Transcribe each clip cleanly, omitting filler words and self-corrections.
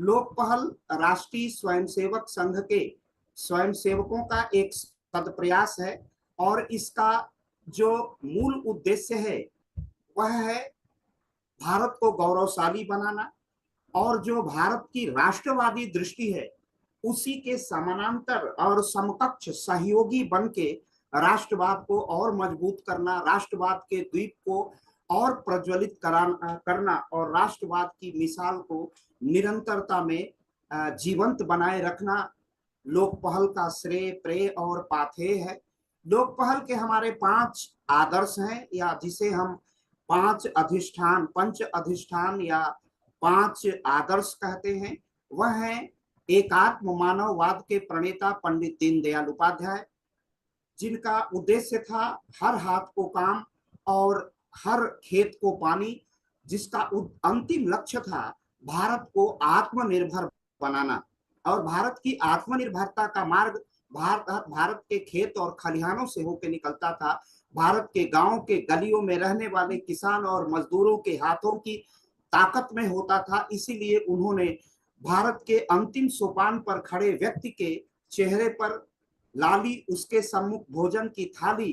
लोक पहल राष्ट्रीय स्वयंसेवक संघ के स्वयंसेवकों का एक सदप्रयास है और इसका जो मूल उद्देश्य है वह है भारत को गौरवशाली बनाना और जो भारत की राष्ट्रवादी दृष्टि है उसी के समानांतर और समकक्ष सहयोगी बन के राष्ट्रवाद को और मजबूत करना, राष्ट्रवाद के द्वीप को और प्रज्वलित करना और राष्ट्रवाद की मिसाल को निरंतरता में जीवंत बनाए रखना लोक पहल का श्रेय प्रेय और पाथेय है। लोक पहल के हमारे 5 आदर्श हैं, या जिसे हम 5 अधिष्ठान, पंच अधिष्ठान या 5 आदर्श कहते हैं। वह है एकात्म मानववाद के प्रणेता पंडित दीनदयाल उपाध्याय, जिनका उद्देश्य था हर हाथ को काम और हर खेत को पानी, जिसका अंतिम लक्ष्य था भारत को आत्मनिर्भर बनाना। और भारत की आत्मनिर्भरता का मार्ग भारत के खेत और खलिहानों से होकर निकलता था। भारत के गांव के गलियों में रहने वाले किसान और मजदूरों के हाथों की ताकत में होता था। इसीलिए उन्होंने भारत के अंतिम सोपान पर खड़े व्यक्ति के चेहरे पर लाली, उसके सम्मुख भोजन की थाली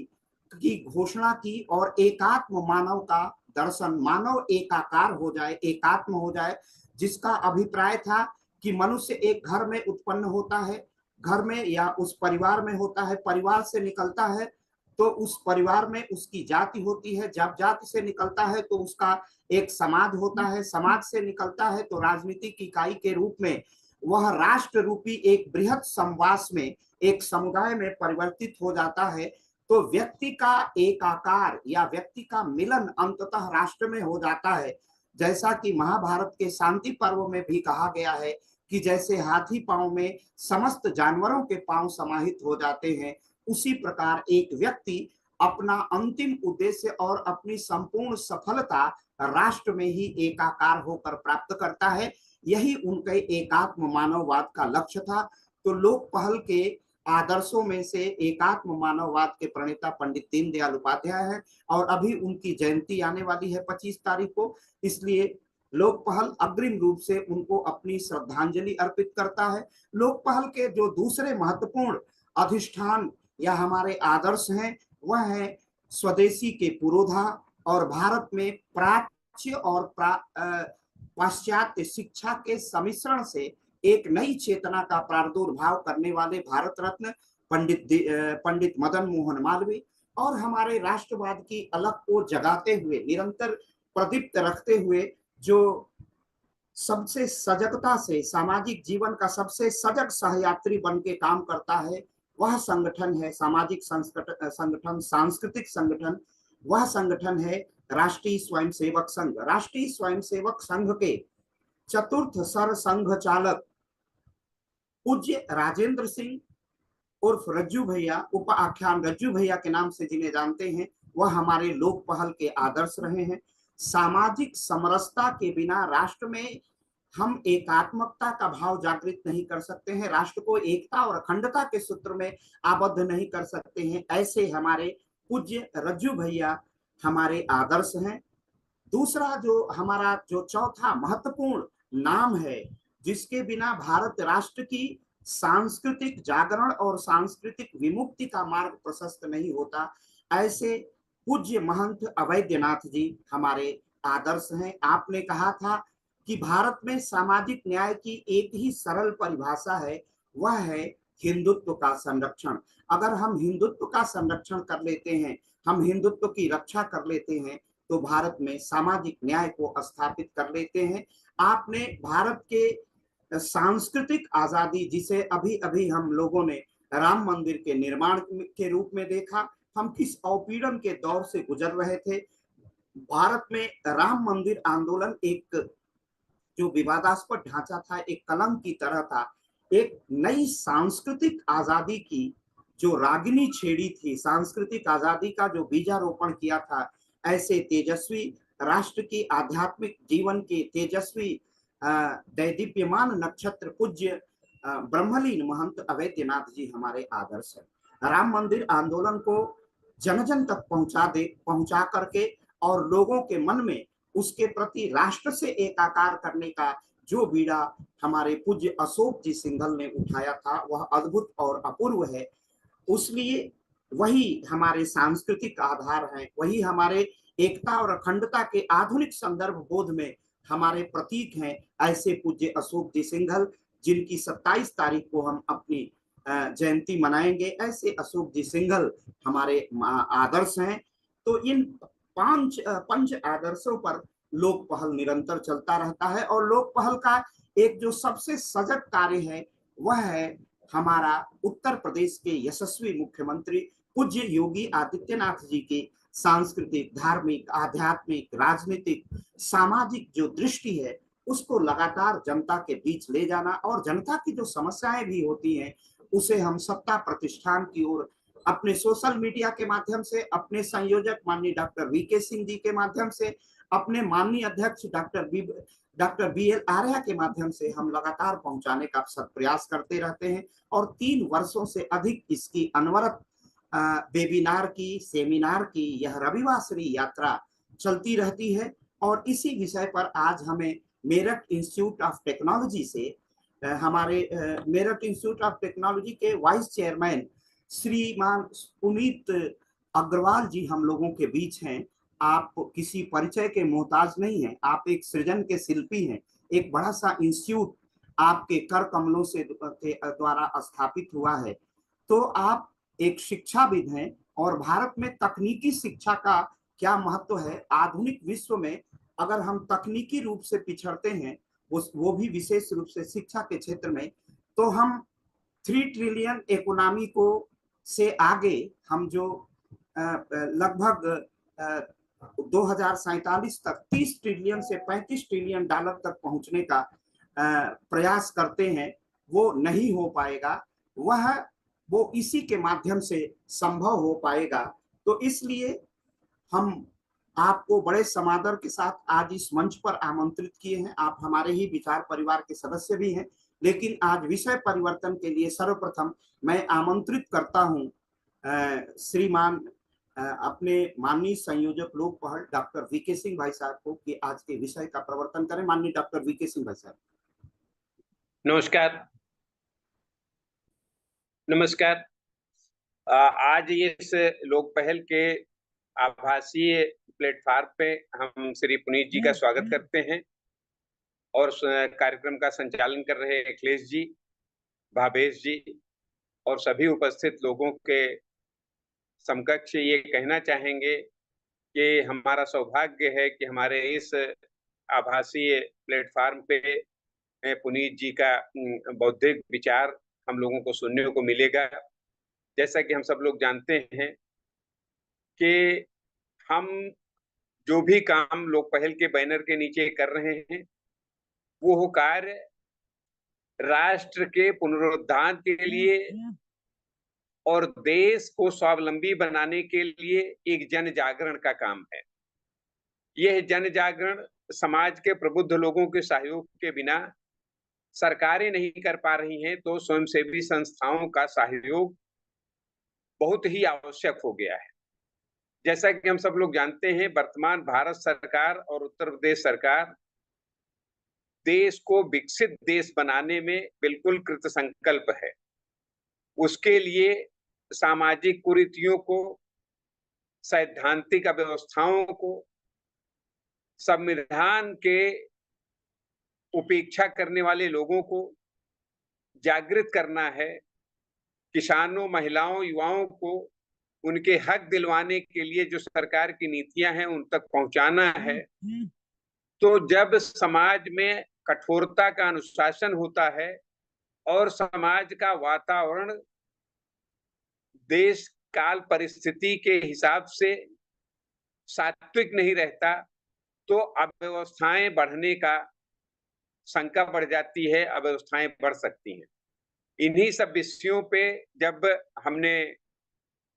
की घोषणा की और एकात्म मानव का दर्शन, मानव एकाकार हो जाए, एकात्म हो जाए, जिसका अभिप्राय था कि मनुष्य एक घर में उत्पन्न होता है, घर में या उस परिवार में होता है, परिवार से निकलता है तो उस परिवार में उसकी जाति होती है, जब जाति से निकलता है तो उसका एक समाज होता है, समाज से निकलता है तो राजनीतिक इकाई के रूप में वह राष्ट्र रूपी एक बृहत समवास में, एक समुदाय में परिवर्तित हो जाता है। तो व्यक्ति का एकाकार या व्यक्ति का मिलन अंततः राष्ट्र में हो जाता है। जैसा कि महाभारत के शांति पर्व में भी कहा गया है कि जैसे हाथी पांव में समस्त जानवरों के पांव समाहित हो जाते हैं, उसी प्रकार एक व्यक्ति अपना अंतिम उद्देश्य और अपनी संपूर्ण सफलता राष्ट्र में ही एकाकार होकर प्राप्त करता है। यही उनके एकात्म मानववाद का लक्ष्य था। तो लोक पहल के आदर्शों में से एकात्म मानववाद के प्रणेता पंडित दीनदयाल उपाध्याय है और अभी उनकी जयंती आने वाली है 25 तारीख को। इसलिए लोक पहल अग्रिम रूप से उनको अपनी श्रद्धांजलि अर्पित करता है। लोक पहल के जो दूसरे महत्वपूर्ण अधिष्ठान या हमारे आदर्श हैं वह है स्वदेशी के पुरोधा और भारत में प्राच्य और पाश्चात्य शिक्षा के सम्मिश्रण से एक नई चेतना का प्रादुर्भाव करने वाले भारत रत्न पंडित मदन मोहन मालवीय और हमारे राष्ट्रवाद की अलग को जगाते हुए, निरंतर प्रदीप्त रखते हुए जो सबसे सजगता से सामाजिक जीवन का सबसे सजग सहयात्री बन के काम करता है, वह संगठन है सामाजिक संगठन, सांस्कृतिक संगठन, वह संगठन है राष्ट्रीय स्वयंसेवक संघ। राष्ट्रीय स्वयंसेवक संघ के चतुर्थ सर संघ चालक पूज्य राजेंद्र सिंह उर्फ रज्जू भैया, उप आख्यान रज्जू भैया के नाम से जिन्हें जानते हैं, वह हमारे लोक पहल के आदर्श रहे हैं। सामाजिक समरसता के बिना राष्ट्र में हम एकात्मकता का भाव जागृत नहीं कर सकते हैं, राष्ट्र को एकता और अखंडता के सूत्र में आबद्ध नहीं कर सकते हैं। ऐसे हमारे पूज्य रज्जू भैया हमारे आदर्श हैं। दूसरा जो हमारा जो चौथा महत्वपूर्ण नाम है जिसके बिना भारत राष्ट्र की सांस्कृतिक जागरण और सांस्कृतिक विमुक्ति का मार्ग प्रशस्त नहीं होता, ऐसे पूज्य महंत अवैधनाथ जी हमारे आदर्श हैं। आपने कहा था कि भारत में सामाजिक न्याय की एक ही सरल परिभाषा है, वह है हिंदुत्व का संरक्षण। अगर हम हिंदुत्व का संरक्षण कर लेते हैं, हम हिंदुत्व की रक्षा कर लेते हैं, तो भारत में सामाजिक न्याय को स्थापित कर लेते हैं। आपने भारत के सांस्कृतिक आजादी, जिसे अभी अभी हम लोगों ने राम मंदिर के निर्माण के रूप में देखा, हम किस अवपीड़न के दौर से गुजर रहे थे। भारत में राम मंदिर आंदोलन एक जो विवादास्पद ढांचा था, एक कलंक की तरह था। एक नई सांस्कृतिक आजादी की जो रागिनी छेड़ी थी, सांस्कृतिक आजादी का जो बीजारोपण किया था, ऐसे तेजस्वी राष्ट्र की आध्यात्मिक जीवन के तेजस्वी दैदीप्यमान नक्षत्र पूज्य ब्रह्मलीन महंत अवैधनाथ जी हमारे आदर्श है। राम मंदिर आंदोलन को जन जन तक पहुंचा करके और लोगों के मन में उसके प्रति राष्ट्र से एकाकार करने का जो बीड़ा हमारे पूज्य अशोक जी सिंघल ने उठाया था वह अद्भुत और अपूर्व है। उसलिए वही हमारे सांस्कृतिक आधार हैं, वही हमारे एकता और अखंडता के आधुनिक संदर्भ बोध में हमारे प्रतीक हैं। ऐसे पूज्य अशोक जी सिंघल जिनकी 27 तारीख को हम अपनी जयंती मनाएंगे, ऐसे अशोक जी सिंघल हमारे आदर्श हैं। तो इन पंच आदर्शों पर लोक पहल निरंतर चलता रहता है और लोक पहल का एक जो सबसे सजग कार्य है वह है हमारा उत्तर प्रदेश के यशस्वी मुख्यमंत्री पूज्य योगी आदित्यनाथ जी की सांस्कृतिक, धार्मिक, आध्यात्मिक, राजनीतिक, सामाजिक जो दृष्टि है उसको लगातार जनता के बीच ले जाना और जनता की जो समस्याएं भी होती हैं उसे हम सत्ता प्रतिष्ठान की ओर अपने सोशल मीडिया के माध्यम से, अपने संयोजक माननीय डॉक्टर वीके सिंह जी के माध्यम से, अपने माननीय अध्यक्ष डॉक्टर BL आर्या के माध्यम से हम लगातार पहुंचाने का सत प्रयास करते रहते हैं। और 3 वर्षों से अधिक इसकी अनवरत वेबिनार की, सेमिनार की यह रविवासरी यात्रा चलती रहती है। और इसी विषय पर आज हमें मेरठ इंस्टीट्यूट ऑफ टेक्नोलॉजी से हमारे मेरठ इंस्टीट्यूट ऑफ टेक्नोलॉजी के वाइस चेयरमैन श्रीमान पुनीत अग्रवाल जी हम लोगों के बीच हैं। आप किसी परिचय के मोहताज नहीं हैं, आप एक सृजन के शिल्पी हैं। एक बड़ा सा इंस्टीट्यूट आपके कर कमलों से द्वारा स्थापित हुआ है। तो आप एक शिक्षाविद हैं और भारत में तकनीकी शिक्षा का क्या महत्व है। आधुनिक विश्व में अगर हम तकनीकी रूप से पिछड़ते हैं, वो भी विशेष रूप से शिक्षा के क्षेत्र में, तो हम 3 ट्रिलियन इकोनॉमी को से आगे हम जो लगभग 2047 तक 30 ट्रिलियन से 35 ट्रिलियन डॉलर तक पहुंचने का प्रयास करते हैं, वो नहीं हो पाएगा। वो इसी के माध्यम से संभव हो पाएगा। तो इसलिए हम आपको बड़े समादर के साथ आज इस मंच पर आमंत्रित किए हैं। आप हमारे ही विचार परिवार के सदस्य भी हैं, लेकिन आज विषय परिवर्तन के लिए सर्वप्रथम मैं आमंत्रित करता हूं श्रीमान अपने माननीय संयोजक लोक पहल डॉक्टर वीके सिंह भाई साहब को कि आज के विषय का प्रवर्तन करें। माननीय डॉक्टर वीके सिंह भाई साहब। नमस्कार। आज इस लोक पहल के आभासीय प्लेटफॉर्म पे हम श्री पुनीत जी का स्वागत करते हैं और कार्यक्रम का संचालन कर रहे अखिलेश जी, भावेश जी और सभी उपस्थित लोगों के समकक्ष ये कहना चाहेंगे कि हमारा सौभाग्य है कि हमारे इस आभासीय प्लेटफॉर्म पे पुनीत जी का बौद्धिक विचार हम लोगों को सुनने को मिलेगा। जैसा कि हम सब लोग जानते हैं कि हम जो भी काम लोक पहल के बैनर के नीचे कर रहे हैं वो कार्य राष्ट्र के पुनरुत्थान के लिए और देश को स्वावलंबी बनाने के लिए एक जन जागरण का काम है। यह जन जागरण समाज के प्रबुद्ध लोगों के सहयोग के बिना सरकारें नहीं कर पा रही हैं, तो स्वयंसेवी संस्थाओं का सहयोग बहुत ही आवश्यक हो गया है। जैसा कि हम सब लोग जानते हैं, वर्तमान भारत सरकार और उत्तर प्रदेश सरकार देश को विकसित देश बनाने में बिल्कुल कृत संकल्प है। उसके लिए सामाजिक कुरीतियों को, सैद्धांतिक अव्यवस्थाओं को, संविधान के उपेक्षा करने वाले लोगों को जागृत करना है। किसानों, महिलाओं, युवाओं को उनके हक दिलवाने के लिए जो सरकार की नीतियां हैं उन तक पहुंचाना है। तो जब समाज में कठोरता का अनुशासन होता है और समाज का वातावरण देश काल परिस्थिति के हिसाब से सात्विक नहीं रहता, तो अव्यवस्थाएं बढ़ने का शंका बढ़ जाती है, अव्यवस्थाएं बढ़ सकती हैं। इन्हीं सब विषयों पे जब हमने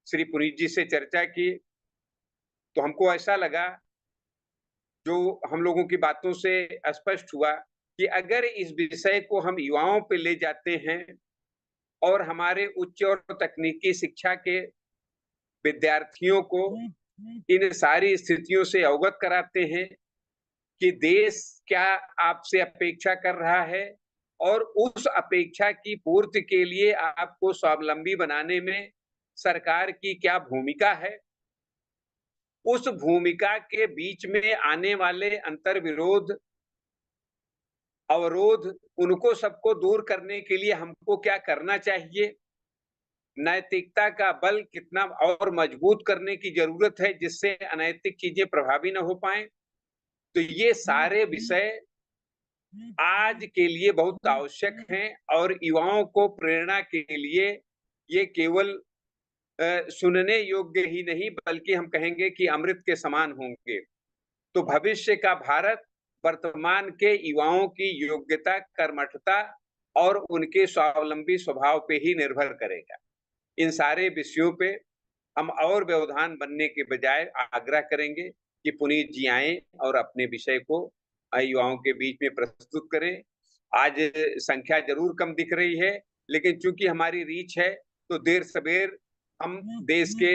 श्री पुनीत जी से चर्चा की तो हमको ऐसा लगा, जो हम लोगों की बातों से स्पष्ट हुआ, कि अगर इस विषय को हम युवाओं पे ले जाते हैं और हमारे उच्च और तकनीकी शिक्षा के विद्यार्थियों को इन सारी स्थितियों से अवगत कराते हैं कि देश क्या आपसे अपेक्षा कर रहा है और उस अपेक्षा की पूर्ति के लिए आपको स्वावलंबी बनाने में सरकार की क्या भूमिका है। उस भूमिका के बीच में आने वाले अंतर्विरोध, अवरोध, उनको सबको दूर करने के लिए हमको क्या करना चाहिए, नैतिकता का बल कितना और मजबूत करने की जरूरत है जिससे अनैतिक चीजें प्रभावी न हो पाए। तो ये सारे विषय आज के लिए बहुत आवश्यक हैं और युवाओं को प्रेरणा के लिए ये केवल सुनने योग्य ही नहीं बल्कि हम कहेंगे कि अमृत के समान होंगे। तो भविष्य का भारत वर्तमान के युवाओं की योग्यता, कर्मठता और उनके स्वावलंबी स्वभाव पे ही निर्भर करेगा। इन सारे विषयों पे हम और व्यवधान बनने के बजाय आग्रह करेंगे कि पुनीत जी आए और अपने विषय को युवाओं के बीच में प्रस्तुत करें। आज संख्या जरूर कम दिख रही है, लेकिन चूंकि हमारी रीच है तो देर सवेर हम देश के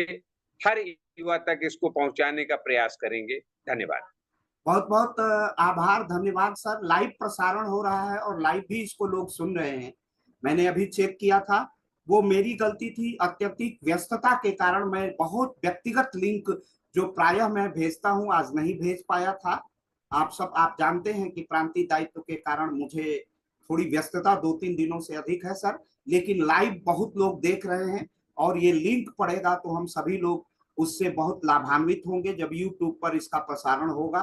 हर युवा तक इसको पहुंचाने का प्रयास करेंगे। धन्यवाद। बहुत बहुत आभार, धन्यवाद सर। लाइव प्रसारण हो रहा है और लाइव भी इसको लोग सुन रहे हैं। मैंने अभी चेक किया था, वो मेरी गलती थी। अत्यधिक व्यस्तता के कारण मैं बहुत व्यक्तिगत लिंक जो प्रायः मैं भेजता हूं आज नहीं भेज पाया था। आप जानते हैं कि प्रांतीय दायित्व के कारण मुझे थोड़ी व्यस्तता 2-3 दिनों से अधिक है सर, लेकिन लाइव बहुत लोग देख रहे हैं और ये लिंक पड़ेगा तो हम सभी लोग उससे बहुत लाभान्वित होंगे जब यूट्यूब पर इसका प्रसारण होगा।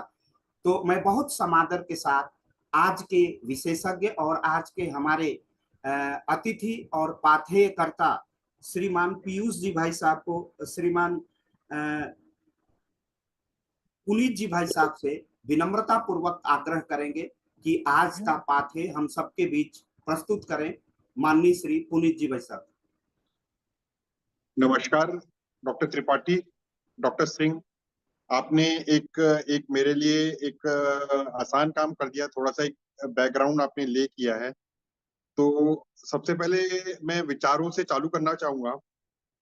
तो मैं बहुत समादर के साथ आज के विशेषज्ञ और आज के हमारे अतिथि और पाथेयकर्ता श्रीमान पीयूष जी भाई साहब को, श्रीमान पुनीत जी भाई साहब से विनम्रता पूर्वक आग्रह करेंगे कि आज का पाठे हम सबके बीच प्रस्तुत करें। माननीय श्री पुनीत जी भाई साहब। नमस्कार डॉक्टर त्रिपाठी, डॉक्टर सिंह, आपने एक मेरे लिए एक आसान काम कर दिया। थोड़ा सा एक बैकग्राउंड आपने ले किया है। तो सबसे पहले मैं विचारों से चालू करना चाहूंगा।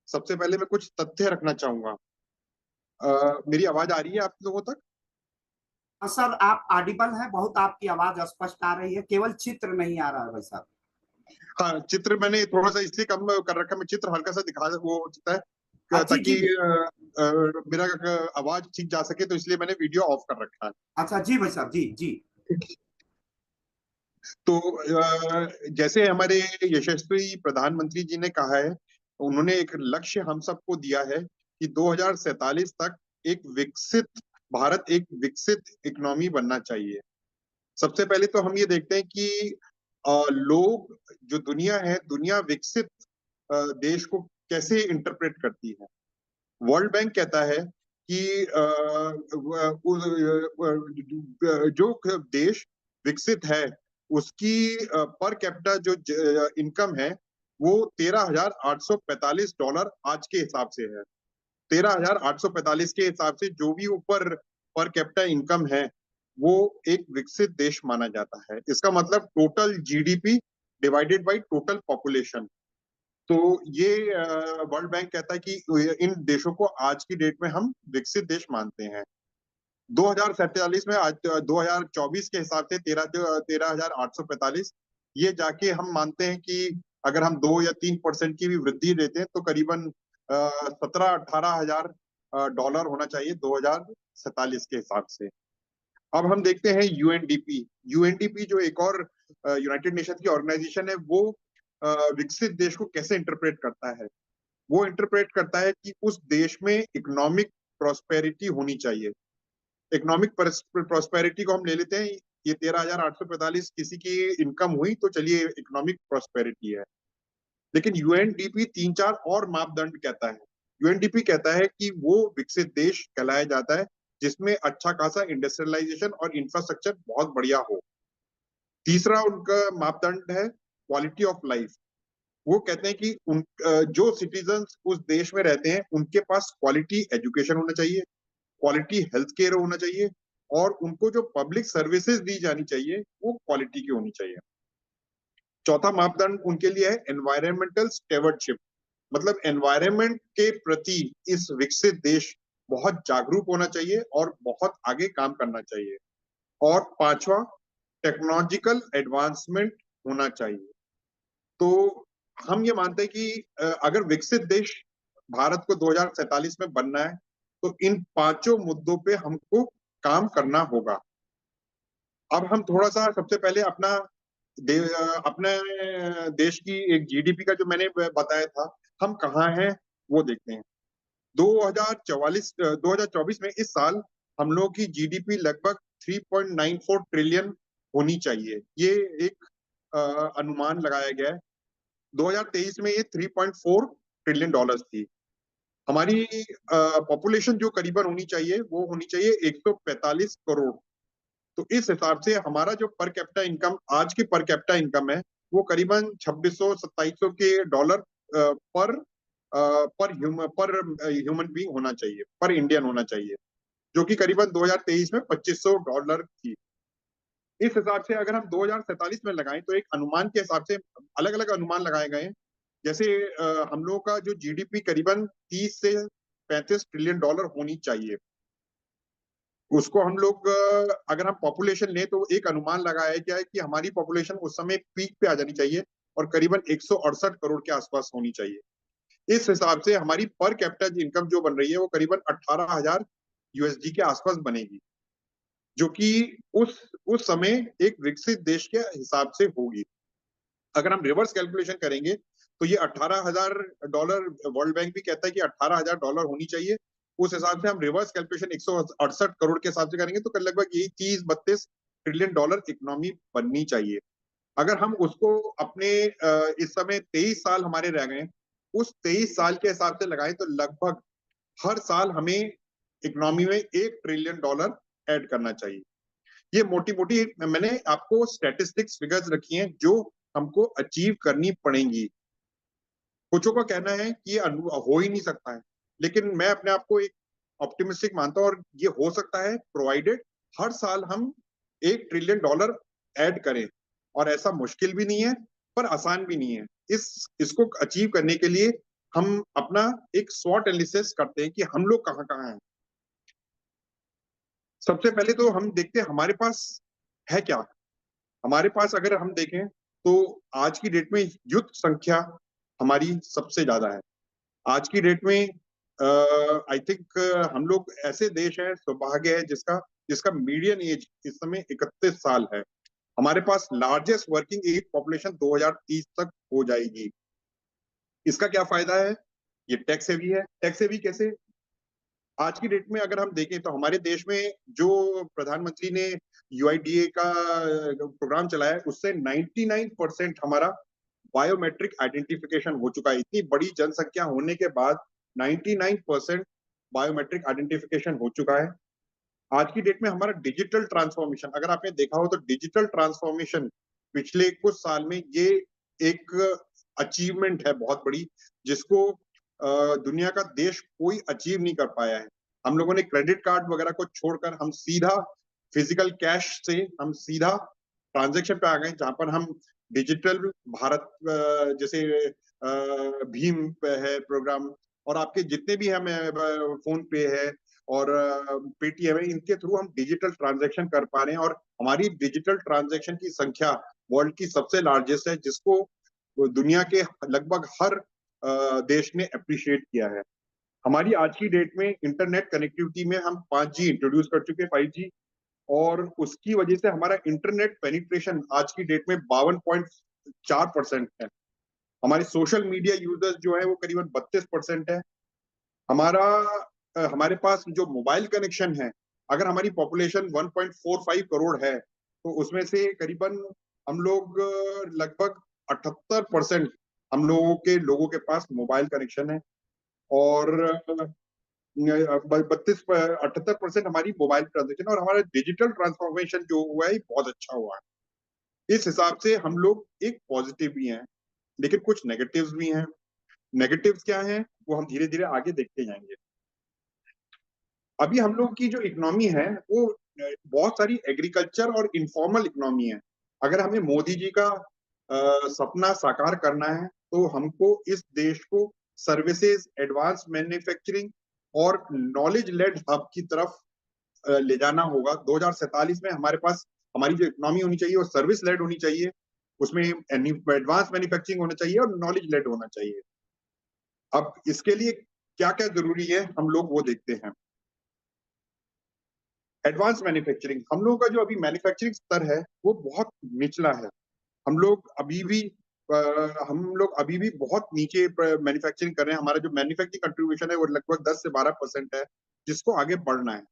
सबसे पहले मैं कुछ तथ्य रखना चाहूंगा। मेरी आवाज आ रही है आप लोगों तक? सर आप ऑडिबल हैं, बहुत आपकी आवाज स्पष्ट आ रही है, केवल चित्र नहीं आ रहा है भाई साहब। हाँ, चित्र मैंने थोड़ा सा इसलिए कम कर रखा, मैं चित्र हल्का सा दिखा वो होता है ताकि मेरा आवाज ठीक जा सके, तो इसलिए मैंने वीडियो ऑफ कर रखा है। अच्छा जी भाई साहब, जी जी। तो जैसे हमारे यशस्वी प्रधानमंत्री जी ने कहा है, उन्होंने एक लक्ष्य हम सबको दिया है कि 2047 तक एक विकसित भारत, एक विकसित इकोनॉमी बनना चाहिए। सबसे पहले तो हम ये देखते हैं कि लोग, जो दुनिया है, दुनिया विकसित देश को कैसे इंटरप्रेट करती है। वर्ल्ड बैंक कहता है कि जो देश विकसित है उसकी पर कैपिटा जो इनकम है वो $13,845 आज के हिसाब से है। 13,845 के हिसाब से जो भी ऊपर पर कैपिटा इनकम है वो एक विकसित देश माना जाता है। इसका मतलब total GDP divided by total population. तो ये वर्ल्ड बैंक कहता है कि इन देशों को आज की डेट में हम विकसित देश मानते हैं। 2047 में, आज 2024 के हिसाब से 13,845, ये जाके हम मानते हैं कि अगर हम 2 या 3% की भी वृद्धि देते हैं तो करीबन 17-18 हजार डॉलर होना चाहिए 2047 के हिसाब से। अब हम देखते हैं यूएनडीपी। यूएनडीपी जो एक और यूनाइटेड नेशन की ऑर्गेनाइजेशन है, वो विकसित देश को कैसे इंटरप्रेट करता है। वो इंटरप्रेट करता है कि उस देश में इकोनॉमिक प्रॉस्पेरिटी होनी चाहिए। इकोनॉमिक प्रॉस्पेरिटी को हम ले लेते हैं, ये 13,845 किसी की इनकम हुई तो चलिए इकोनॉमिक प्रॉस्पेरिटी है। लेकिन यूएनडीपी 3-4 और मापदंड कहता है। यूएनडीपी कहता है कि वो विकसित देश कहलाया जाता है जिसमें अच्छा खासा इंडस्ट्रियलाइजेशन और इंफ्रास्ट्रक्चर बहुत बढ़िया हो। तीसरा उनका मापदंड है क्वालिटी ऑफ लाइफ। वो कहते हैं कि जो सिटीजन्स उस देश में रहते हैं उनके पास क्वालिटी एजुकेशन होना चाहिए, क्वालिटी हेल्थ केयर होना चाहिए, और उनको जो पब्लिक सर्विसेज दी जानी चाहिए वो क्वालिटी की होनी चाहिए। चौथा मापदंड उनके लिए है एनवायरमेंटल स्टेवर्डशिप। मतलब एनवायरमेंट के प्रति इस विकसित देश बहुत जागरूक होना चाहिए और बहुत आगे काम करना चाहिए। और पांचवा टेक्नोलॉजिकल एडवांसमेंट होना चाहिए। तो हम ये मानते हैं कि अगर विकसित देश भारत को 2047 में बनना है तो इन पांचों मुद्दों पे हमको काम करना होगा। अब हम थोड़ा सा सबसे पहले अपने देश की एक जीडीपी का जो मैंने बताया था, हम कहाँ हैं वो देखते हैं। 2024 में इस साल हम लोगों की जीडीपी लगभग 3.94 ट्रिलियन होनी चाहिए, ये एक अनुमान लगाया गया है। 2023 में ये 3.4 ट्रिलियन डॉलर्स थी। हमारी पॉपुलेशन जो करीबन होनी चाहिए वो होनी चाहिए 145 करोड़। तो इस हिसाब से हमारा जो पर कैपिटा इनकम, आज की पर कैपिटा इनकम है, वो करीबन 2600-2700 के डॉलर पर ह्यूमन बीइंग होना चाहिए, पर इंडियन होना चाहिए, जो कि करीबन 2023 में 2500 डॉलर थी। इस हिसाब से अगर हम 2047 में लगाएं तो एक अनुमान के हिसाब से अलग अलग अनुमान लगाए गए हैं। जैसे हम लोगों का जो जीडीपी करीबन 30 से 35 ट्रिलियन डॉलर होनी चाहिए, उसको हम लोग अगर हम पॉपुलेशन लें तो एक अनुमान लगाया गया है कि हमारी पॉपुलेशन उस समय पीक पे आ जानी चाहिए और करीबन 168 करोड़ के आसपास होनी चाहिए। इस हिसाब से हमारी पर कैपिटा इनकम जो बन रही है वो करीबन 18,000 यूएसडी के आसपास बनेगी, जो कि उस समय एक विकसित देश के हिसाब से होगी। अगर हम रिवर्स कैलकुलेशन करेंगे तो ये 18,000 डॉलर, वर्ल्ड बैंक भी कहता है कि 18,000 डॉलर होनी चाहिए। उस हिसाब से हम रिवर्स कैलकुलेशन 168 करोड़ के हिसाब से करेंगे तो लगभग यही 30-32 ट्रिलियन डॉलर इकोनॉमी बननी चाहिए। अगर हम उसको अपने इस समय 23 साल हमारे रह गए, उस 23 साल के हिसाब से लगाएं तो लगभग हर साल हमें इकोनॉमी में 1 ट्रिलियन डॉलर ऐड करना चाहिए। ये मोटी मोटी मैंने आपको स्टैटिस्टिक्स फिगर्स रखी हैं जो हमको अचीव करनी पड़ेंगी। कुछों का कहना है कि ये हो ही नहीं सकता है, लेकिन मैं अपने आप को एक ऑप्टिमिस्टिक मानता हूं और ये हो सकता है प्रोवाइडेड हर साल हम 1 ट्रिलियन डॉलर ऐड करें। और ऐसा मुश्किल भी नहीं है पर आसान भी नहीं है। इसको अचीव करने के लिए हम अपना एक स्वॉट एनालिसिस करते हैं कि हम लोग कहाँ कहाँ हैं। सबसे पहले तो हम देखते हैं हमारे पास है क्या। हमारे पास अगर हम देखें तो आज की डेट में युद्ध संख्या हमारी सबसे ज्यादा है। आज की डेट में आई थिंक हम लोग ऐसे देश है, सौभाग्य है जिसका मीडियन एज इस समय 31 साल है। हमारे पास लार्जेस्ट वर्किंग एज पॉपुलेशन 2030 तक हो जाएगी। इसका क्या फायदा है? ये टैक्स हेवी है। टैक्स हेवी कैसे? आज की डेट में अगर हम देखें तो हमारे देश में जो प्रधानमंत्री ने यूआईडीए का प्रोग्राम चलाया है उससे 99% हमारा बायोमेट्रिक आइडेंटिफिकेशन हो चुका है। इतनी बड़ी जनसंख्या होने के बाद 99% बायोमेट्रिक आइडेंटिफिकेशन हो चुका है। आज की डेट में हमारा डिजिटल ट्रांसफॉर्मेशन, अगर आपने देखा हो तो डिजिटल ट्रांसफॉर्मेशन पिछले कुछ साल में ये एक अचीवमेंट है बहुत बड़ी, जिसको दुनिया का देश कोई अचीव नहीं कर पाया है। हम लोगों ने क्रेडिट कार्ड वगैरह को छोड़कर हम सीधा फिजिकल कैश से हम सीधा ट्रांजैक्शन पे आ गए, जहां पर हम डिजिटल भारत जैसे भीम पे है प्रोग्राम, और आपके जितने भी हम फोन पे है और पेटीएम है, इनके थ्रू हम डिजिटल ट्रांजैक्शन कर पा रहे हैं। और हमारी डिजिटल ट्रांजैक्शन की संख्या वर्ल्ड की सबसे लार्जेस्ट है, जिसको दुनिया के लगभग हर देश ने अप्रिशिएट किया है। हमारी आज की डेट में इंटरनेट कनेक्टिविटी में हम 5G इंट्रोड्यूस कर चुके हैं, 5G, और उसकी वजह से हमारा इंटरनेट पेनिट्रेशन आज की डेट में 52.4% है। हमारे सोशल मीडिया यूजर्स जो है वो करीबन 32% है। हमारे पास जो मोबाइल कनेक्शन है, अगर हमारी पॉपुलेशन 1.45 करोड़ है तो उसमें से करीबन हम लोग लगभग 78% हम लोगों के पास मोबाइल कनेक्शन है, और 78% हमारी मोबाइल ट्रांजेक्शन, और हमारा डिजिटल ट्रांसफॉर्मेशन जो हुआ है बहुत अच्छा हुआ है। इस हिसाब से हम लोग एक पॉजिटिव भी हैं, लेकिन कुछ नेगेटिव्स भी हैं। नेगेटिव्स क्या हैं वो हम धीरे धीरे आगे देखते जाएंगे। अभी हम लोग की जो इकोनॉमी है वो बहुत सारी एग्रीकल्चर और इनफॉर्मल इकोनॉमी है। अगर हमें मोदी जी का सपना साकार करना है तो हमको इस देश को सर्विसेज, एडवांस मैन्युफैक्चरिंग और नॉलेज लेड हब की तरफ ले जाना होगा। 2047 में हमारे पास हमारी जो इकोनॉमी होनी चाहिए वो सर्विस लेड होनी चाहिए, उसमें एडवांस मैन्युफैक्चरिंग होना चाहिए और नॉलेज लेड होना चाहिए। अब इसके लिए क्या क्या जरूरी है हम लोग वो देखते हैं। एडवांस मैन्युफैक्चरिंग, हम लोगों का जो अभी मैन्युफैक्चरिंग स्तर है वो बहुत निचला है। हम लोग अभी भी बहुत नीचे मैन्युफैक्चरिंग कर रहे हैं। हमारा जो मैन्युफैक्चरिंग कंट्रीब्यूशन है वो लगभग 10 से 12% है, जिसको आगे बढ़ना है।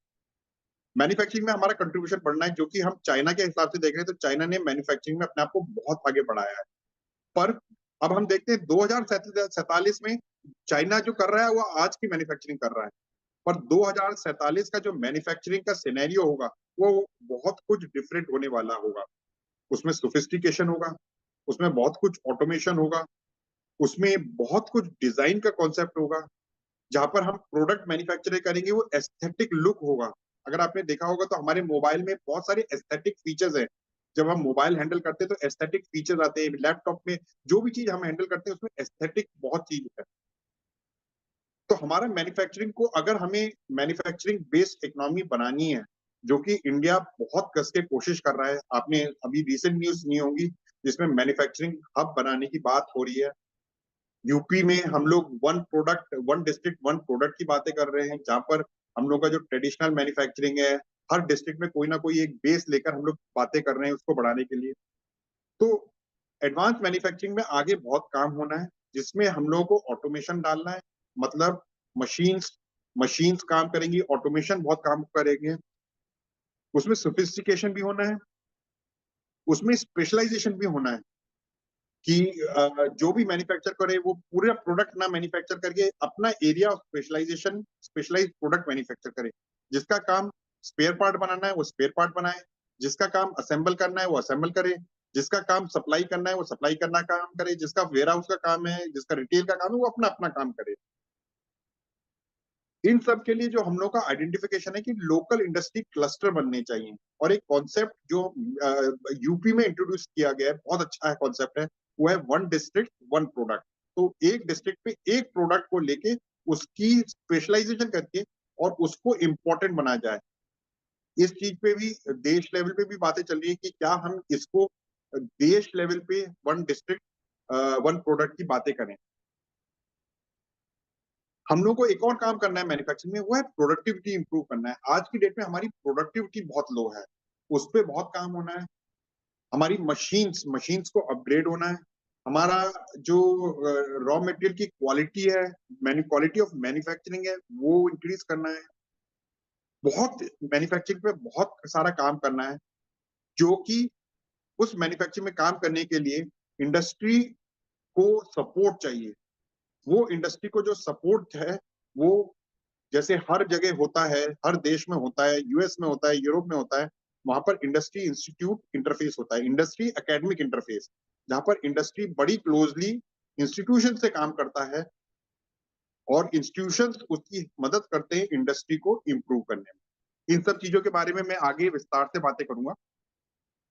मैन्युफैक्चरिंग में हमारा कंट्रीब्यूशन बढ़ना है, जो कि हम चाइना के हिसाब से देख रहे हैं तो चाइना ने मैन्युफैक्चरिंग में अपने आप को बहुत आगे बढ़ाया है। पर अब हम देखते हैं 2047 में चाइना जो कर रहा है वो आज की मैन्युफैक्चरिंग कर रहा है, पर 2047 का जो मैन्युफैक्चरिंग का सिनेरियो होगा वो बहुत कुछ डिफरेंट होने वाला होगा। उसमें सोफिस्टिकेशन होगा, उसमें बहुत कुछ ऑटोमेशन होगा, उसमें बहुत कुछ डिजाइन का कॉन्सेप्ट होगा। जहां पर हम प्रोडक्ट मैन्युफैक्चर करेंगे वो एस्थेटिक लुक होगा। अगर आपने देखा होगा तो हमारे मोबाइल में बहुत सारे एस्थेटिक फीचर्स हैं। जब हम मोबाइल हैंडल करते हैं तो एस्थेटिक फीचर्स आते हैं। लैपटॉप में जो भी चीज हम हैंडल करते हैं उसमें एस्थेटिक बहुत चीज है। तो हमारा मैन्युफैक्चरिंग को, अगर हमें मैन्युफैक्चरिंग बेस्ड इकोनॉमी बनानी है, जो कि इंडिया बहुत कस के कोशिश कर रहा है। आपने अभी रिसेंट न्यूज सुनी होगी जिसमें मैन्युफैक्चरिंग हब बनाने की बात हो रही है। यूपी में हम लोग one product one district one product की बातें कर रहे हैं, जहां पर हम लोग का जो ट्रेडिशनल मैन्युफैक्चरिंग है हर डिस्ट्रिक्ट में कोई ना कोई एक बेस लेकर हम लोग बातें कर रहे हैं उसको बढ़ाने के लिए। तो एडवांस मैन्युफैक्चरिंग में आगे बहुत काम होना है, जिसमें हम लोगों को ऑटोमेशन डालना है। मतलब मशीन्स मशीन्स काम करेंगी, ऑटोमेशन बहुत काम करेंगे, उसमें सोफिस्टिकेशन भी होना है, उसमें स्पेशलाइजेशन भी होना है कि जो भी मैन्युफैक्चर करे वो पूरा प्रोडक्ट ना मैन्युफैक्चर करके अपना area of specialisation specialised product manufacture करे। जिसका काम स्पेयर पार्ट बनाना है वो स्पेयर पार्ट बनाए, जिसका काम असेंबल करना है वो असेंबल करे, जिसका काम सप्लाई करना है वो सप्लाई करना काम करे, जिसका वेयर हाउस का काम है, जिसका रिटेल का काम है वो अपना अपना काम करे। इन सब के लिए जो हम लोग का आइडेंटिफिकेशन है कि लोकल इंडस्ट्री क्लस्टर बनने चाहिए। और एक कॉन्सेप्ट जो यूपी में इंट्रोड्यूस किया गया है, बहुत अच्छा है कॉन्सेप्ट है, वो है वन डिस्ट्रिक्ट वन प्रोडक्ट। तो एक डिस्ट्रिक्ट पे एक प्रोडक्ट को लेके उसकी स्पेशलाइजेशन करके और उसको इम्पोर्टेंट बनाया जाए। इस चीज पे भी देश लेवल पे भी बातें चल रही है कि क्या हम इसको देश लेवल पे वन डिस्ट्रिक्ट वन प्रोडक्ट की बातें करें। हम लोग को एक और काम करना है मैन्युफैक्चरिंग में, वो है प्रोडक्टिविटी इंप्रूव करना है। आज की डेट में हमारी प्रोडक्टिविटी बहुत लो है, उस पर बहुत काम होना है। हमारी मशीन्स मशीन्स को अपग्रेड होना है। हमारा जो रॉ मटेरियल की क्वालिटी है, क्वालिटी ऑफ मैन्युफैक्चरिंग है, वो इंक्रीज करना है। बहुत मैन्युफैक्चरिंग पे बहुत सारा काम करना है, जो कि उस मैन्युफैक्चरिंग में काम करने के लिए इंडस्ट्री को सपोर्ट चाहिए। वो इंडस्ट्री को जो सपोर्ट है वो जैसे हर जगह होता है, हर देश में होता है, यूएस में होता है, यूरोप में होता है, वहां पर इंडस्ट्री इंस्टीट्यूट इंटरफेस होता है, इंडस्ट्री एकेडमिक इंटरफेस, जहां पर इंडस्ट्री बड़ी क्लोजली इंस्टीट्यूशन से काम करता है और इंस्टीट्यूशंस उसकी मदद करते हैं इंडस्ट्री को इंप्रूव करने में। इन सब चीजों के बारे में मैं आगे विस्तार से बातें करूंगा।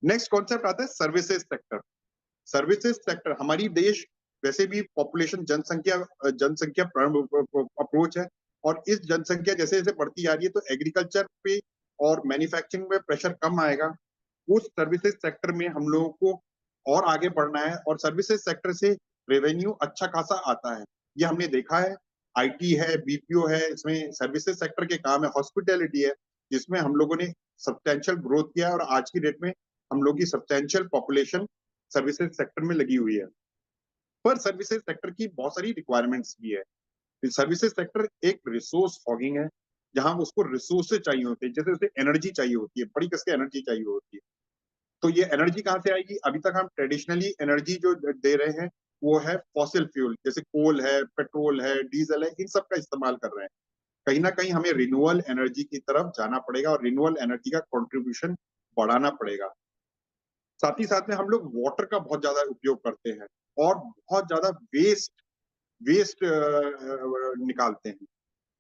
नेक्स्ट कॉन्सेप्ट आता है सर्विसेज सेक्टर। सर्विसेज सेक्टर हमारी देश वैसे भी पॉपुलेशन जनसंख्या जनसंख्या अप्रोच है, और इस जनसंख्या जैसे जैसे बढ़ती जा रही है तो एग्रीकल्चर पे और मैन्युफैक्चरिंग में प्रेशर कम आएगा। उस सर्विसेज सेक्टर में हम लोगों को और आगे बढ़ना है, और सर्विसेज सेक्टर से रेवेन्यू अच्छा खासा आता है, ये हमने देखा है। आईटी है, बीपीओ है, इसमें सर्विसेज सेक्टर के काम है, हॉस्पिटैलिटी है, जिसमें हम लोगों ने सब्सटेंशियल ग्रोथ किया है, और आज की डेट में हम लोग की सब्सटेंशियल पॉपुलेशन सर्विसेज सेक्टर में लगी हुई है। पर सर्विसेज सेक्टर की बहुत सारी रिक्वायरमेंट्स भी है। सर्विसेज सेक्टर एक रिसोर्स फॉगिंग है, जहां उसको रिसोर्सेज चाहिए होते हैं, जैसे उसे एनर्जी चाहिए होती है, बड़ी कसके एनर्जी चाहिए होती है। तो ये एनर्जी कहाँ से आएगी? अभी तक हम ट्रेडिशनली एनर्जी जो दे रहे हैं वो है फॉसिल फ्यूल, जैसे कोल है, पेट्रोल है, डीजल है, इन सब का इस्तेमाल कर रहे हैं। कहीं ना कहीं हमें रिन्यूएबल एनर्जी की तरफ जाना पड़ेगा और रिन्यूएबल एनर्जी का कंट्रीब्यूशन बढ़ाना पड़ेगा। साथ ही साथ में हम लोग वाटर का बहुत ज्यादा उपयोग करते हैं और बहुत ज्यादा वेस्ट वेस्ट निकालते हैं।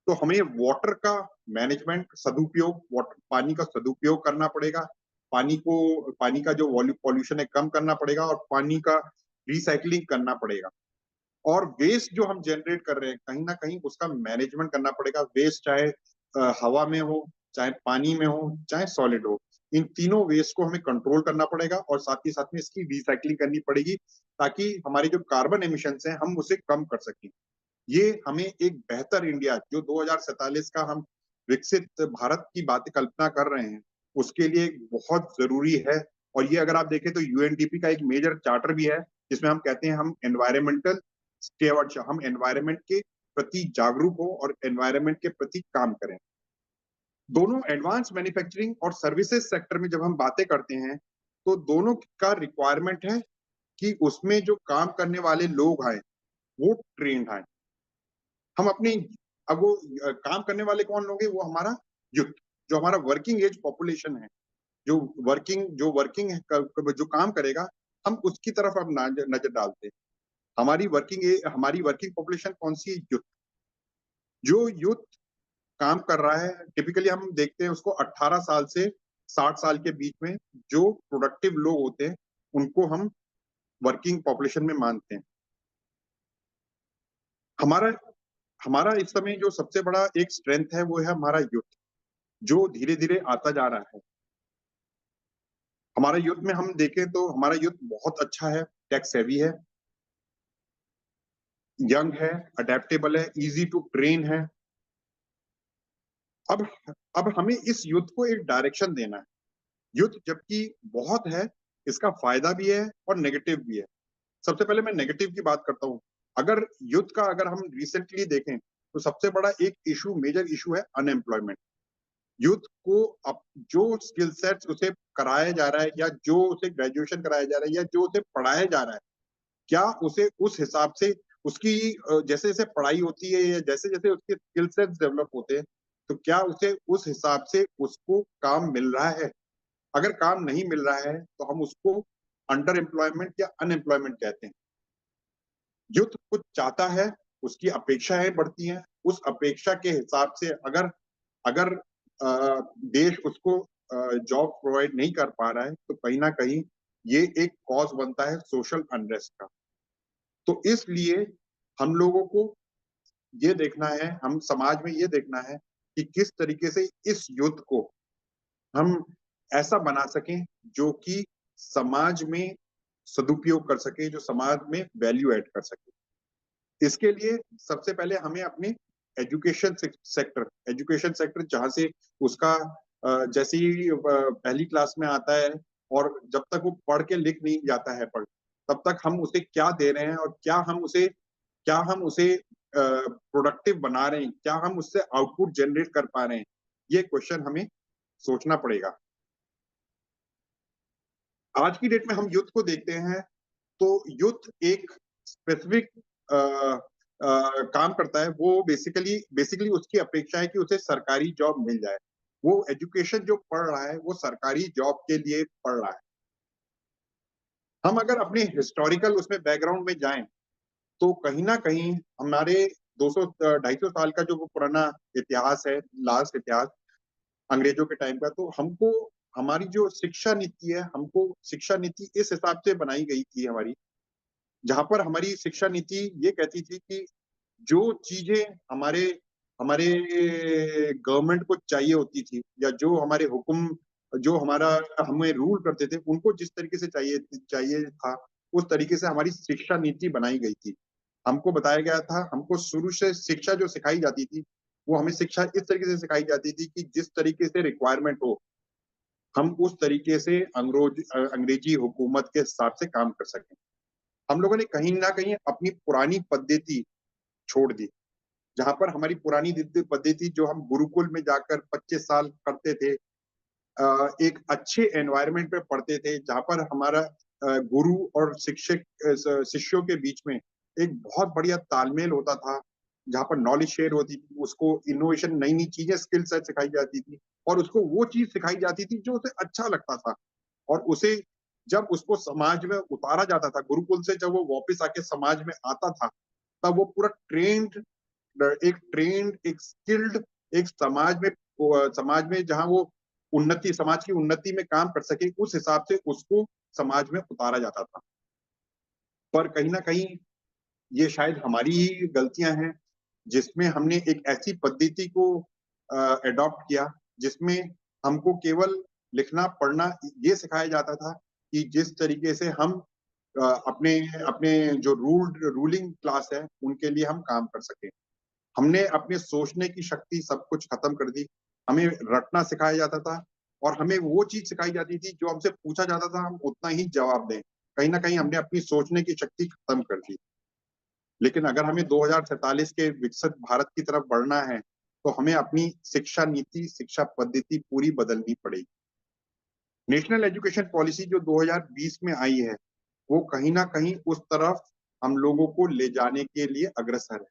तो हमें वाटर का मैनेजमेंट, सदुपयोग, वाटर पानी का सदुपयोग करना पड़ेगा। पानी का जो पॉल्यूशन है कम करना पड़ेगा, और पानी का रिसाइकलिंग करना पड़ेगा। और वेस्ट जो हम जनरेट कर रहे हैं कहीं ना कहीं उसका मैनेजमेंट करना पड़ेगा। वेस्ट चाहे हवा में हो, चाहे पानी में हो, चाहे सॉलिड हो, इन तीनों वेस्ट को हमें कंट्रोल करना पड़ेगा और साथ ही साथ में इसकी रिसाइकलिंग करनी पड़ेगी, ताकि हमारे जो कार्बन एमिशंस हैं हम उसे कम कर सकें। ये हमें एक बेहतर इंडिया, जो 2047 का हम विकसित भारत की बात कल्पना कर रहे हैं, उसके लिए बहुत जरूरी है। और ये अगर आप देखें तो यूएनडीपी का एक मेजर चार्टर भी है, जिसमें हम कहते हैं हम एनवायरमेंटल स्टेवर्डशिप, हम एनवायरमेंट के प्रति जागरूक हो और एनवायरमेंट के प्रति काम करें। दोनों एडवांस मैन्युफैक्चरिंग और सर्विसेज सेक्टर में जब हम बातें करते हैं, तो दोनों का रिक्वायरमेंट है कि उसमें जो काम करने वाले लोग आए वो ट्रेंड आए। हम अपनी अब वो काम करने वाले कौन लोग हैं? वो हमारा यूथ, जो हमारा वर्किंग एज पॉपुलेशन है, जो वर्किंग है, जो काम करेगा, हम उसकी तरफ अब नजर डालते हैं। हमारी वर्किंग पॉपुलेशन कौन सी है? यूथ। जो यूथ काम कर रहा है, टिपिकली हम देखते हैं उसको 18 साल से 60 साल के बीच में जो प्रोडक्टिव लोग होते हैं, उनको हम वर्किंग पॉपुलेशन में मानते हैं। हमारा हमारा इस समय जो सबसे बड़ा एक स्ट्रेंथ है, वो है हमारा यूथ, जो धीरे धीरे आता जा रहा है। हमारा यूथ में हम देखें तो हमारा यूथ बहुत अच्छा है, टेक सेवी है, यंग है, अडेप्टेबल है, इजी टू ट्रेन है। अब अब हमें इस यूथ को एक डायरेक्शन देना है। यूथ जबकि बहुत है, इसका फायदा भी है और नेगेटिव भी है। सबसे पहले मैं नेगेटिव की बात करता हूँ। अगर यूथ का अगर हम रिसेंटली देखें तो सबसे बड़ा एक इशू, मेजर इशू है अनएम्प्लॉयमेंट। यूथ को अब जो स्किल सेट्स उसे कराया जा रहा है, या जो उसे ग्रेजुएशन कराया जा रहा है, या जो उसे पढ़ाया जा रहा है, क्या उसे उस हिसाब से उसकी जैसे जैसे पढ़ाई होती है, या जैसे जैसे उसके स्किल सेट्स डेवलप होते हैं, तो क्या उसे उस हिसाब से उसको काम मिल रहा है? अगर काम नहीं मिल रहा है तो हम उसको अंडर एम्प्लॉयमेंट या अनएम्प्लॉयमेंट कहते हैं। यूथ कुछ चाहता है, उसकी अपेक्षाएं बढ़ती हैं, उस अपेक्षा के हिसाब से अगर अगर देश उसको जॉब प्रोवाइड नहीं कर पा रहा है, तो कहीं ना कहीं ये एक कॉज बनता है सोशल अनरेस्ट का। तो इसलिए हम लोगों को ये देखना है, हम समाज में ये देखना है कि किस तरीके से इस युद्ध को हम ऐसा बना सकें जो कि समाज में सदुपयोग कर सके, जो समाज में वैल्यू ऐड कर सके। इसके लिए सबसे पहले हमें अपने एजुकेशन सेक्टर जहां से उसका जैसे ही पहली क्लास में आता है और जब तक वो पढ़ के लिख नहीं जाता है, तब तक हम उसे क्या दे रहे हैं और क्या हम उसे प्रोडक्टिव बना रहे हैं, क्या हम उससे आउटपुट जनरेट कर पा रहे हैं, ये क्वेश्चन हमें सोचना पड़ेगा। आज की डेट में हम यूथ को देखते हैं तो यूथ एक स्पेसिफिक काम करता है। वो बेसिकली उसकी अपेक्षा है कि उसे सरकारी जॉब मिल जाए। वो एजुकेशन जो पढ़ रहा है वो सरकारी जॉब के लिए पढ़ रहा है। हम अगर अपने हिस्टोरिकल उसमें बैकग्राउंड में जाएं तो कहीं ना कहीं हमारे 200-250 साल का जो वो पुराना इतिहास है, लास्ट इतिहास अंग्रेजों के टाइम का, तो हमको हमारी जो शिक्षा नीति है, हमको शिक्षा नीति इस हिसाब से बनाई गई थी हमारी, जहां पर हमारी शिक्षा नीति ये कहती थी कि जो चीजें हमारे हमारे गवर्नमेंट को चाहिए होती थी, या जो हमारे हुक्म, जो हमारा हमें रूल करते थे, उनको जिस तरीके से चाहिए चाहिए था, उस तरीके से हमारी शिक्षा नीति बनाई गई थी। हमको बताया गया था, हमको शुरू से शिक्षा जो सिखाई जाती थी, वो हमें शिक्षा इस तरीके से सिखाई जाती थी कि जिस तरीके से रिक्वायरमेंट हो, हम उस तरीके से अंग्रेजी हुकूमत के हिसाब से काम कर सकें। हम लोगों ने कहीं ना कहीं अपनी पुरानी पद्धति छोड़ दी, जहां पर हमारी पुरानी पद्धति जो हम गुरुकुल में जाकर 25 साल करते थे, एक अच्छे एनवायरनमेंट पे पढ़ते थे, जहां पर हमारा गुरु और शिक्षक शिष्यों के बीच में एक बहुत बढ़िया तालमेल होता था, जहां पर नॉलेज शेयर होती थी, उसको इनोवेशन, नई नई चीजें, स्किल सेट सिखाई जाती थी, और उसको वो चीज सिखाई जाती थी जो उसे अच्छा लगता था। और उसे जब उसको समाज में उतारा जाता था, गुरुकुल से जब वो वापस आके समाज में आता था, तब वो पूरा ट्रेंड, एक स्किल्ड, एक समाज में जहां वो समाज की उन्नति में काम कर सके, उस हिसाब से उसको समाज में उतारा जाता था। पर कहीं ना कहीं ये शायद हमारी ही गलतियां हैं, जिसमें हमने एक ऐसी पद्धति को एडॉप्ट किया जिसमें हमको केवल लिखना पढ़ना ये सिखाया जाता था कि जिस तरीके से हम अपने अपने जो रूलिंग क्लास है उनके लिए हम काम कर सके। हमने अपने सोचने की शक्ति सब कुछ खत्म कर दी। हमें रटना सिखाया जाता था और हमें वो चीज सिखाई जाती थी जो हमसे पूछा जाता था हम उतना ही जवाब दें। कहीं ना कहीं हमने अपनी सोचने की शक्ति खत्म कर दी। लेकिन अगर हमें 2047 के विकसित भारत की तरफ बढ़ना है तो हमें अपनी शिक्षा नीति, शिक्षा पद्धति पूरी बदलनी पड़ेगी। नेशनल एजुकेशन पॉलिसी जो 2020 में आई है, वो कहीं ना कहीं उस तरफ हम लोगों को ले जाने के लिए अग्रसर है।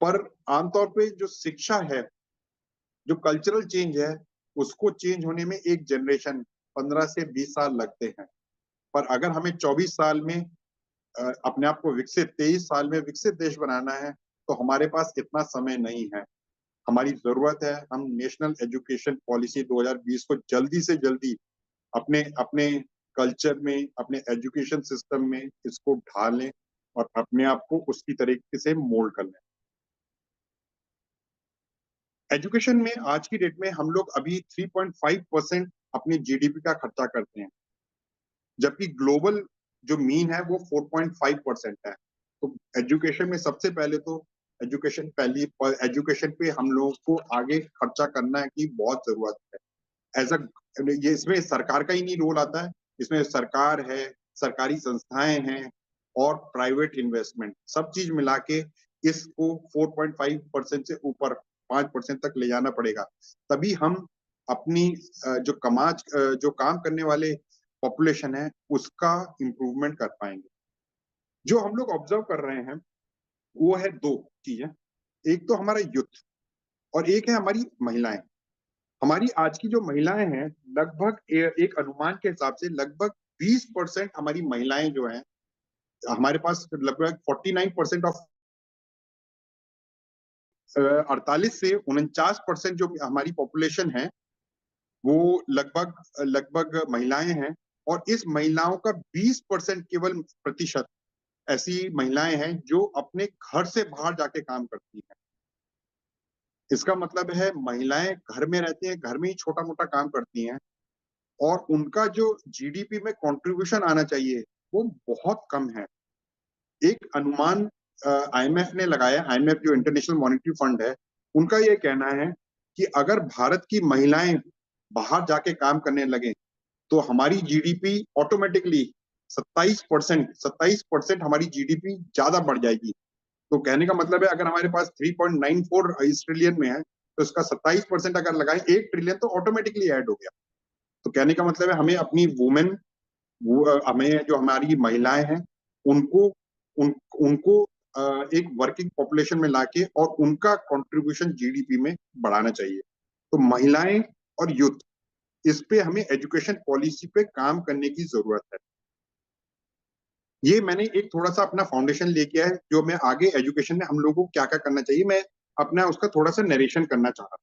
पर आमतौर पे जो शिक्षा है, जो कल्चरल चेंज है, उसको चेंज होने में एक जनरेशन 15 से 20 साल लगते हैं। पर अगर हमें 24 साल में अपने आप को विकसित, 23 साल में विकसित देश बनाना है तो हमारे पास इतना समय नहीं है। हमारी जरूरत है हम नेशनल एजुकेशन पॉलिसी 2020 को जल्दी से जल्दी अपने अपने कल्चर में, अपने एजुकेशन सिस्टम में इसको ढालें और अपने आप को उसकी तरीके से मोल्ड कर लें। एजुकेशन में आज की डेट में हम लोग अभी 3.5% अपने जीडीपी का खर्चा करते हैं, जबकि ग्लोबल जो मीन है वो 4.5% है। तो एजुकेशन में सबसे पहले तो एजुकेशन पे हम लोगों को आगे खर्चा करना की बहुत जरूरत है। एज अ ये इसमें सरकार का ही नहीं रोल आता है, इसमें सरकार है, सरकारी संस्थाएं हैं और प्राइवेट इन्वेस्टमेंट, सब चीज मिला के इसको 4.5% से ऊपर 5% तक ले जाना पड़ेगा। तभी हम अपनी जो काम करने वाले पॉपुलेशन है उसका इम्प्रूवमेंट कर पाएंगे। जो हम लोग ऑब्जर्व कर रहे हैं वो है दो चीजें, एक तो हमारा यूथ और एक है हमारी महिलाएं। हमारी आज की जो महिलाएं हैं, लगभग एक अनुमान के हिसाब से लगभग 20% हमारी महिलाएं जो हैं, हमारे पास लगभग 49% ऑफ 48 से 49% जो हमारी पॉपुलेशन है वो लगभग लगभग महिलाएं हैं। और इस महिलाओं का 20% केवल प्रतिशत ऐसी महिलाएं हैं जो अपने घर से बाहर जाके काम करती हैं। इसका मतलब है महिलाएं घर में रहती हैं, घर में ही छोटा मोटा काम करती हैं और उनका जो जीडीपी में कंट्रीब्यूशन आना चाहिए वो बहुत कम है। एक अनुमान आईएमएफ ने लगाया, आईएमएफ जो इंटरनेशनल मॉनेटरी फंड है, उनका ये कहना है कि अगर भारत की महिलाएं बाहर जाके काम करने लगे तो हमारी जीडीपी ऑटोमेटिकली 27% हमारी जीडीपी ज्यादा बढ़ जाएगी। तो कहने का मतलब है अगर हमारे पास 3.94 इस ट्रिलियन में है तो इसका 27% अगर लगाएं 1 ट्रिलियन तो ऑटोमेटिकली ऐड हो गया। तो कहने का मतलब है हमें अपनी वुमेन, हमें जो हमारी महिलाएं हैं उनको उनको एक वर्किंग पॉपुलेशन में लाके और उनका कंट्रीब्यूशन जीडीपी में बढ़ाना चाहिए। तो महिलाएं और यूथ, इस पे हमें एजुकेशन पॉलिसी पे काम करने की जरूरत है। ये मैंने एक थोड़ा सा अपना फाउंडेशन लेके आया है, जो मैं आगे एजुकेशन में हम लोगों को क्या क्या करना चाहिए, मैं अपना उसका थोड़ा सा नरेशन करना चाह रहा था।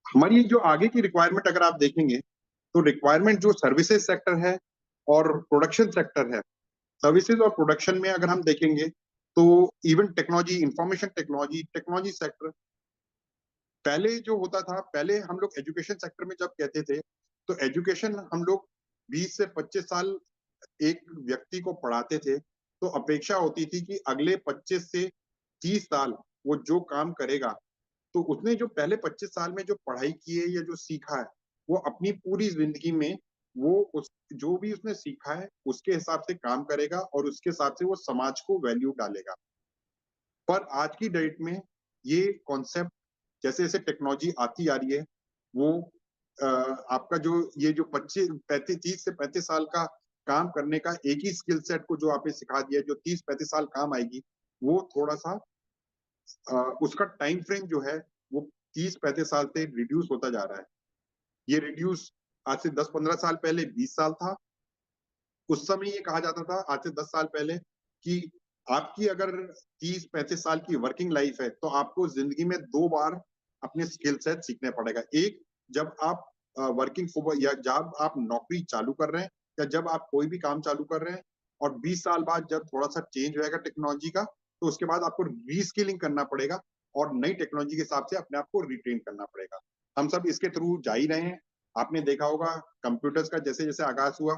हमारी जो आगे की रिक्वायरमेंट अगर आप देखेंगे तो रिक्वायरमेंट जो सर्विसेज सेक्टर है और प्रोडक्शन सेक्टर है, सर्विसेज और प्रोडक्शन में अगर हम देखेंगे तो even technology, information technology, technology sector, पहले जो होता था, पहले हम लोग एजुकेशन सेक्टर में जब कहते थे तो एजुकेशन हम लोग 20 से 25 साल एक व्यक्ति को पढ़ाते थे तो अपेक्षा होती थी कि अगले 25 से 30 साल वो जो काम करेगा तो उसने जो पहले 25 साल में जो पढ़ाई की है या जो सीखा है वो अपनी पूरी जिंदगी में वो उस जो भी उसने सीखा है उसके हिसाब से काम करेगा और उसके हिसाब से वो समाज को वैल्यू डालेगा। पर आज की डेट में ये कॉन्सेप्ट जैसे जैसे टेक्नोलॉजी आती आ रही है वो आपका जो ये जो 30 से 35 साल का काम करने का एक ही स्किल सेट को जो आपने सिखा दिया, जो 30-35 साल काम आएगी, वो थोड़ा सा उसका टाइम फ्रेम जो है वो 30-35 साल से रिड्यूस होता जा रहा है। ये रिड्यूस आज से 10-15 साल पहले 20 साल था। उस समय ये कहा जाता था आज से 10 साल पहले कि आपकी अगर 30-35 साल की वर्किंग लाइफ है तो आपको जिंदगी में 2 बार अपने स्किल सेट सीखने पड़ेगा। एक, जब आप वर्किंग या जब आप नौकरी चालू कर रहे हैं या जब आप कोई भी काम चालू कर रहे हैं, और 20 साल बाद जब थोड़ा सा चेंज होगा टेक्नोलॉजी का तो उसके बाद आपको रीस्किलिंग करना पड़ेगा और नई टेक्नोलॉजी के हिसाब से अपने आप को रिट्रेन करना पड़ेगा। हम सब इसके थ्रू जा ही रहे हैं। आपने देखा होगा कंप्यूटर्स का जैसे जैसे आगाज हुआ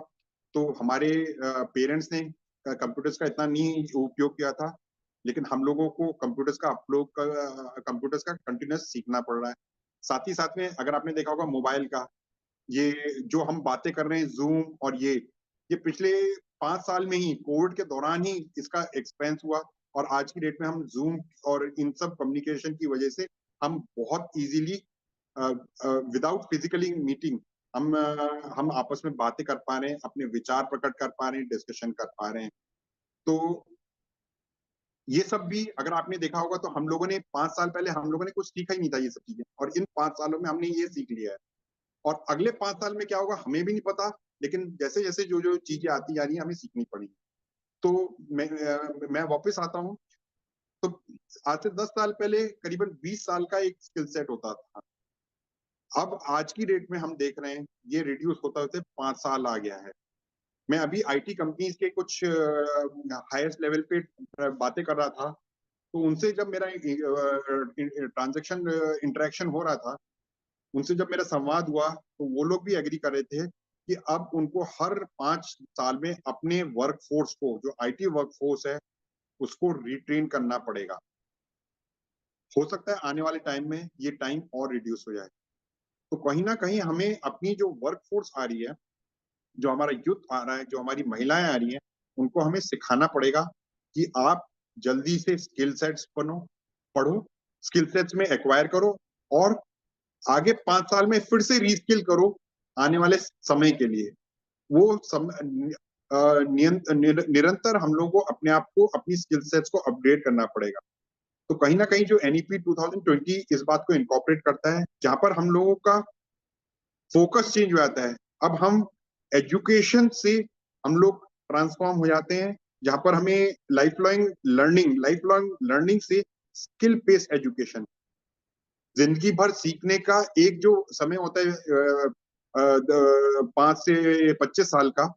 तो हमारे पेरेंट्स ने कंप्यूटर्स का इतना नहीं उपयोग किया था, लेकिन हम लोगों को कंप्यूटर्स का कंटिन्यूस सीखना पड़ रहा है। साथ ही साथ में अगर आपने देखा होगा मोबाइल का, ये जो हम बातें कर रहे हैं जूम और ये पिछले 5 साल में ही कोविड के दौरान ही इसका एक्सपेंस हुआ, और आज की डेट में हम जूम और इन सब कम्युनिकेशन की वजह से हम बहुत इजीली विदाउट फिजिकली मीटिंग हम आपस में बातें कर पा रहे हैं, अपने विचार प्रकट कर पा रहे हैं, डिस्कशन कर पा रहे हैं। तो ये सब भी अगर आपने देखा होगा तो हम लोगों ने 5 साल पहले हम लोगों ने कुछ सीखा ही नहीं था ये सब चीजें, और इन 5 सालों में हमने ये सीख लिया है। और अगले 5 साल में क्या होगा हमें भी नहीं पता, लेकिन जैसे जैसे जो जो चीजें आती जा रही है हमें सीखनी पड़ेगी। तो मैं वापस आता हूँ। तो आज से 10 साल पहले करीबन 20 साल का एक स्किल सेट होता था। अब आज की डेट में हम देख रहे हैं ये रिड्यूस होता होते 5 साल आ गया है। मैं अभी आईटी कंपनीज के कुछ हाईएस्ट लेवल पे बातें कर रहा था, तो उनसे जब मेरा ट्रांजैक्शन इंटरेक्शन हो रहा था, उनसे जब मेरा संवाद हुआ तो वो लोग भी एग्री कर रहे थे कि अब उनको हर 5 साल में अपने वर्क फोर्स को, जो आईटी वर्क फोर्स है, उसको रिट्रेन करना पड़ेगा। हो सकता है आने वाले टाइम में ये टाइम और रिड्यूस हो जाए। तो कहीं ना कहीं हमें अपनी जो वर्क फोर्स आ रही है, जो हमारा यूथ आ रहा है, जो हमारी महिलाएं आ रही हैं, उनको हमें सिखाना पड़ेगा कि आप जल्दी से स्किल सेट्स पढ़ो, स्किल सेट्स में एक्वायर करो, और आगे 5 साल में फिर से रीस्किल करो आने वाले समय के लिए। वो निरंतर हम लोगों को अपने आप को, अपनी स्किल सेट्स को अपडेट करना पड़ेगा। तो कहीं ना कहीं जो एनईपी 2020 इस बात को इनकॉर्पोरेट करता है, जहां पर हम लोगों का फोकस चेंज हो जाता है। अब हम एजुकेशन से हम लोग ट्रांसफॉर्म हो जाते हैं, जहां पर हमें लाइफ लॉन्ग लर्निंग से स्किल बेस्ड एजुकेशन, जिंदगी भर सीखने का एक जो समय होता है 5 से 25 साल का,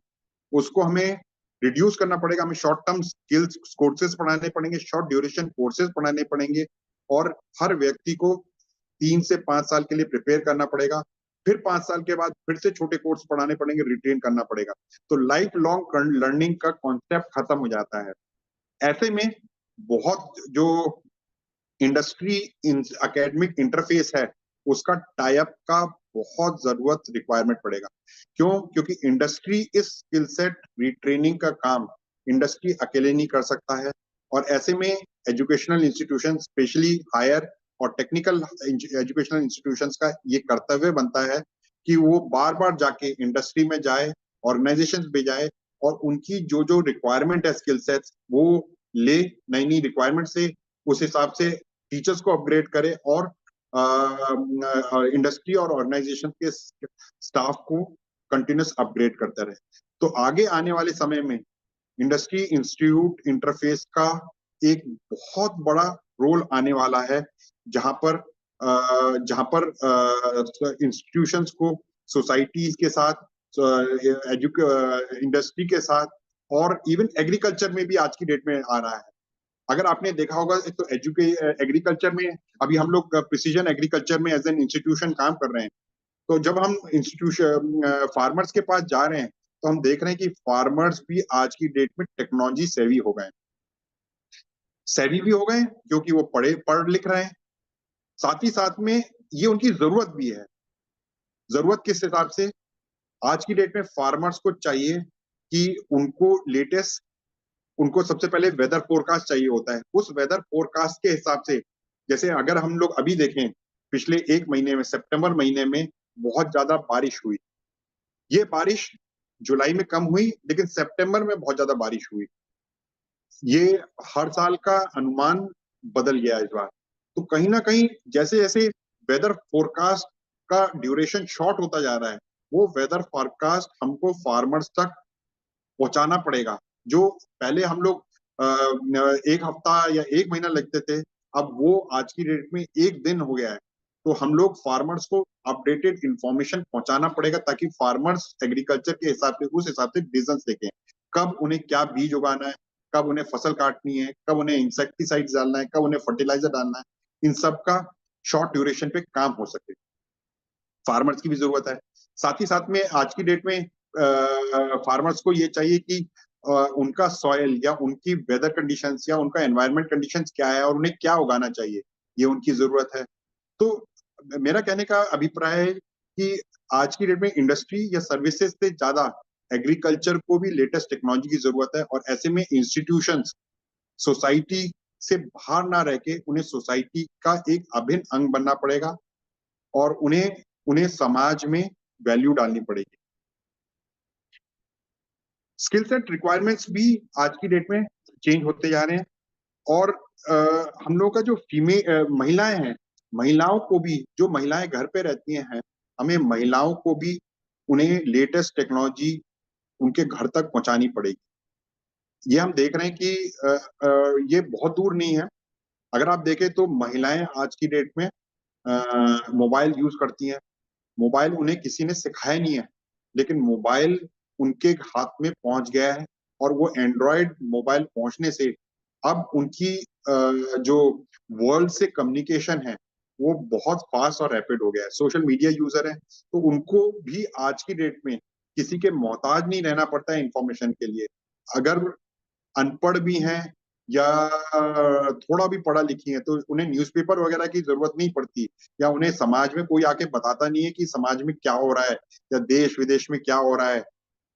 उसको हमें रिड्यूस करना पड़ेगा। हमें शॉर्ट टर्म स्किल्स कोर्सेज पढ़ाने पड़ेंगे, शॉर्ट ड्यूरेशन कोर्सेज पढ़ाने पड़ेंगे, और हर व्यक्ति को 3 से 5 साल के लिए प्रिपेयर करना पड़ेगा। फिर 5 साल के बाद फिर से छोटे कोर्स पढ़ाने पड़ेंगे, रिट्रेन करना पड़ेगा। तो लाइफ लॉन्ग लर्निंग का कॉन्सेप्ट खत्म हो जाता है। ऐसे में बहुत जो इंडस्ट्री एकेडमिक इंटरफेस है, उसका टाइप का बहुत जरूरत रिक्वायरमेंट पड़ेगा। क्यों? क्योंकि इंडस्ट्री इस स्किल सेट रिट्रेनिंग का काम इंडस्ट्री अकेले नहीं कर सकता है, और ऐसे में एजुकेशनल इंस्टीट्यूशन, स्पेशली हायर और टेक्निकल एजुकेशनल इंस्टीट्यूशंस का ये कर्तव्य बनता है कि वो बार बार जाके इंडस्ट्री में जाए, ऑर्गेनाइजेशंस में जाए, और उनकी जो जो रिक्वायरमेंट है स्किल सेट्स वो ले, नई नई रिक्वायरमेंट से उस हिसाब से टीचर्स को अपग्रेड करे, और इंडस्ट्री और ऑर्गेनाइजेशन के स्टाफ को कंटिन्यूस अपग्रेड करते रहे। तो आगे आने वाले समय में इंडस्ट्री इंस्टीट्यूट इंटरफेस का एक बहुत बड़ा रोल आने वाला है, जहां पर इंस्टीट्यूशंस को सोसाइटीज के साथ, इंडस्ट्री के साथ, और इवन एग्रीकल्चर में भी आज की डेट में आ रहा है। अगर आपने देखा होगा तो एग्रीकल्चर में अभी हम लोग प्रिसीजन एग्रीकल्चर में एज एन इंस्टीट्यूशन काम कर रहे हैं। तो जब हम इंस्टीट्यूशन फार्मर्स के पास जा रहे हैं, तो हम देख रहे हैं कि फार्मर्स भी आज की डेट में टेक्नोलॉजी सेवी हो गए, क्योंकि वो पढ़ लिख रहे हैं। साथ ही साथ में ये उनकी जरूरत भी है। जरूरत किस हिसाब से? आज की डेट में फार्मर्स को चाहिए कि उनको सबसे पहले वेदर फोरकास्ट चाहिए होता है। उस वेदर फोरकास्ट के हिसाब से, जैसे अगर हम लोग अभी देखें, पिछले 1 महीने में, सितंबर महीने में बहुत ज्यादा बारिश हुई। ये बारिश जुलाई में कम हुई, लेकिन सितंबर में बहुत ज्यादा बारिश हुई। ये हर साल का अनुमान बदल गया इस बार। तो कहीं ना कहीं जैसे जैसे वेदर फोरकास्ट का ड्यूरेशन शॉर्ट होता जा रहा है, वो वेदर फोरकास्ट हमको फार्मर्स तक पहुंचाना पड़ेगा। जो पहले हम लोग 1 हफ्ता या 1 महीना लगते थे, अब वो आज की डेट में 1 दिन हो गया है। तो हम लोग फार्मर्स को अपडेटेड इंफॉर्मेशन पहुंचाना पड़ेगा, ताकि फार्मर्स एग्रीकल्चर के हिसाब से, उस हिसाब से डिसीजंस लेके, कब उन्हें क्या बीज उगाना है, कब उन्हें फसल काटनी है, कब उन्हें इंसेक्टिसाइड्स डालना है, कब उन्हें फर्टिलाइजर डालना है। इन सब का शॉर्ट ड्यूरेशन पे काम हो सके। फार्मर्स की भी जरूरत है। साथ ही साथ में आज की डेट में फार्मर्स को ये चाहिए कि उनका सॉइल या उनकी वेदर कंडीशंस या उनका एनवायरनमेंट कंडीशंस क्या है और उन्हें क्या उगाना चाहिए, ये उनकी जरूरत है। तो मेरा कहने का अभिप्राय है कि आज की डेट में इंडस्ट्री या सर्विसेज से ज्यादा एग्रीकल्चर को भी लेटेस्ट टेक्नोलॉजी की जरूरत है, और ऐसे में इंस्टीट्यूशंस सोसाइटी से बाहर ना रह के उन्हें सोसाइटी का एक अभिन्न अंग बनना पड़ेगा और उन्हें समाज में वैल्यू डालनी पड़ेगी। स्किल सेट रिक्वायरमेंट्स भी आज की डेट में चेंज होते जा रहे हैं, और हम लोगों का जो महिलाएं हैं, महिलाओं को भी, जो महिलाएं घर पे रहती हैं, हमें महिलाओं को भी उन्हें लेटेस्ट टेक्नोलॉजी उनके घर तक पहुंचानी पड़ेगी। ये हम देख रहे हैं कि ये बहुत दूर नहीं है। अगर आप देखें तो महिलाएं आज की डेट में मोबाइल यूज करती हैं। मोबाइल उन्हें किसी ने सिखाया नहीं है, लेकिन मोबाइल उनके हाथ में पहुंच गया है, और वो एंड्रॉयड मोबाइल पहुंचने से अब उनकी जो वर्ल्ड से कम्युनिकेशन है वो बहुत फास्ट और रैपिड हो गया है। सोशल मीडिया यूजर है, तो उनको भी आज की डेट में किसी के मोहताज नहीं रहना पड़ता है इंफॉर्मेशन के लिए। अगर अनपढ़ भी हैं या थोड़ा भी पढ़ा लिखी है तो उन्हें न्यूज़पेपर वगैरह की जरूरत नहीं पड़ती, या उन्हें समाज में कोई आके बताता नहीं है कि समाज में क्या हो रहा है या देश विदेश में क्या हो रहा है।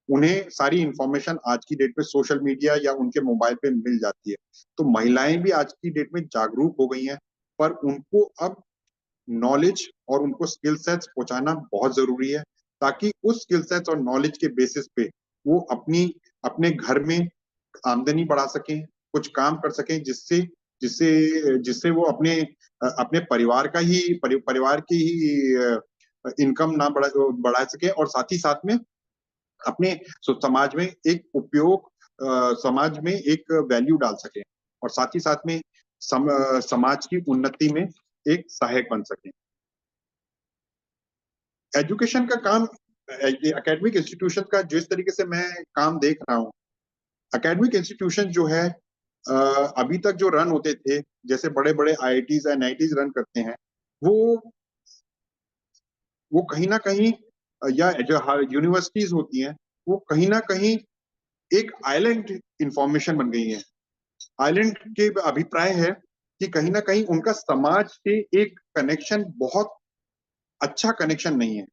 उन्हें सारी इंफॉर्मेशन आज की डेट में सोशल मीडिया या उनके मोबाइल पे मिल जाती है। तो महिलाएं भी आज की डेट में जागरूक हो गई हैं, पर उनको अब नॉलेज और उनको स्किल सेट्स पहुंचाना बहुत जरूरी है, ताकि उस स्किल सेट्स और नॉलेज के बेसिस पे वो अपने घर में आमदनी बढ़ा सकें, कुछ काम कर सकें, जिससे जिससे जिससे वो अपने परिवार परिवार की ही इनकम ना बढ़ा सके, और साथ ही साथ में अपने समाज में एक समाज में एक वैल्यू डाल सके, और साथ ही साथ में समाज की उन्नति में एक सहायक बन सके। एजुकेशन का काम, एकेडमिक इंस्टीट्यूशन का जिस तरीके से मैं काम देख रहा हूँ, एकेडमिक इंस्टीट्यूशन जो है अभी तक जो रन होते थे, जैसे बड़े बड़े IITs NITs रन करते हैं, वो कहीं ना कहीं या जो यूनिवर्सिटीज होती हैं, वो कहीं ना कहीं एक आइलैंड इंफॉर्मेशन बन गई है। आइलैंड के अभिप्राय है कि कहीं ना कहीं उनका समाज से एक कनेक्शन, बहुत अच्छा कनेक्शन नहीं है।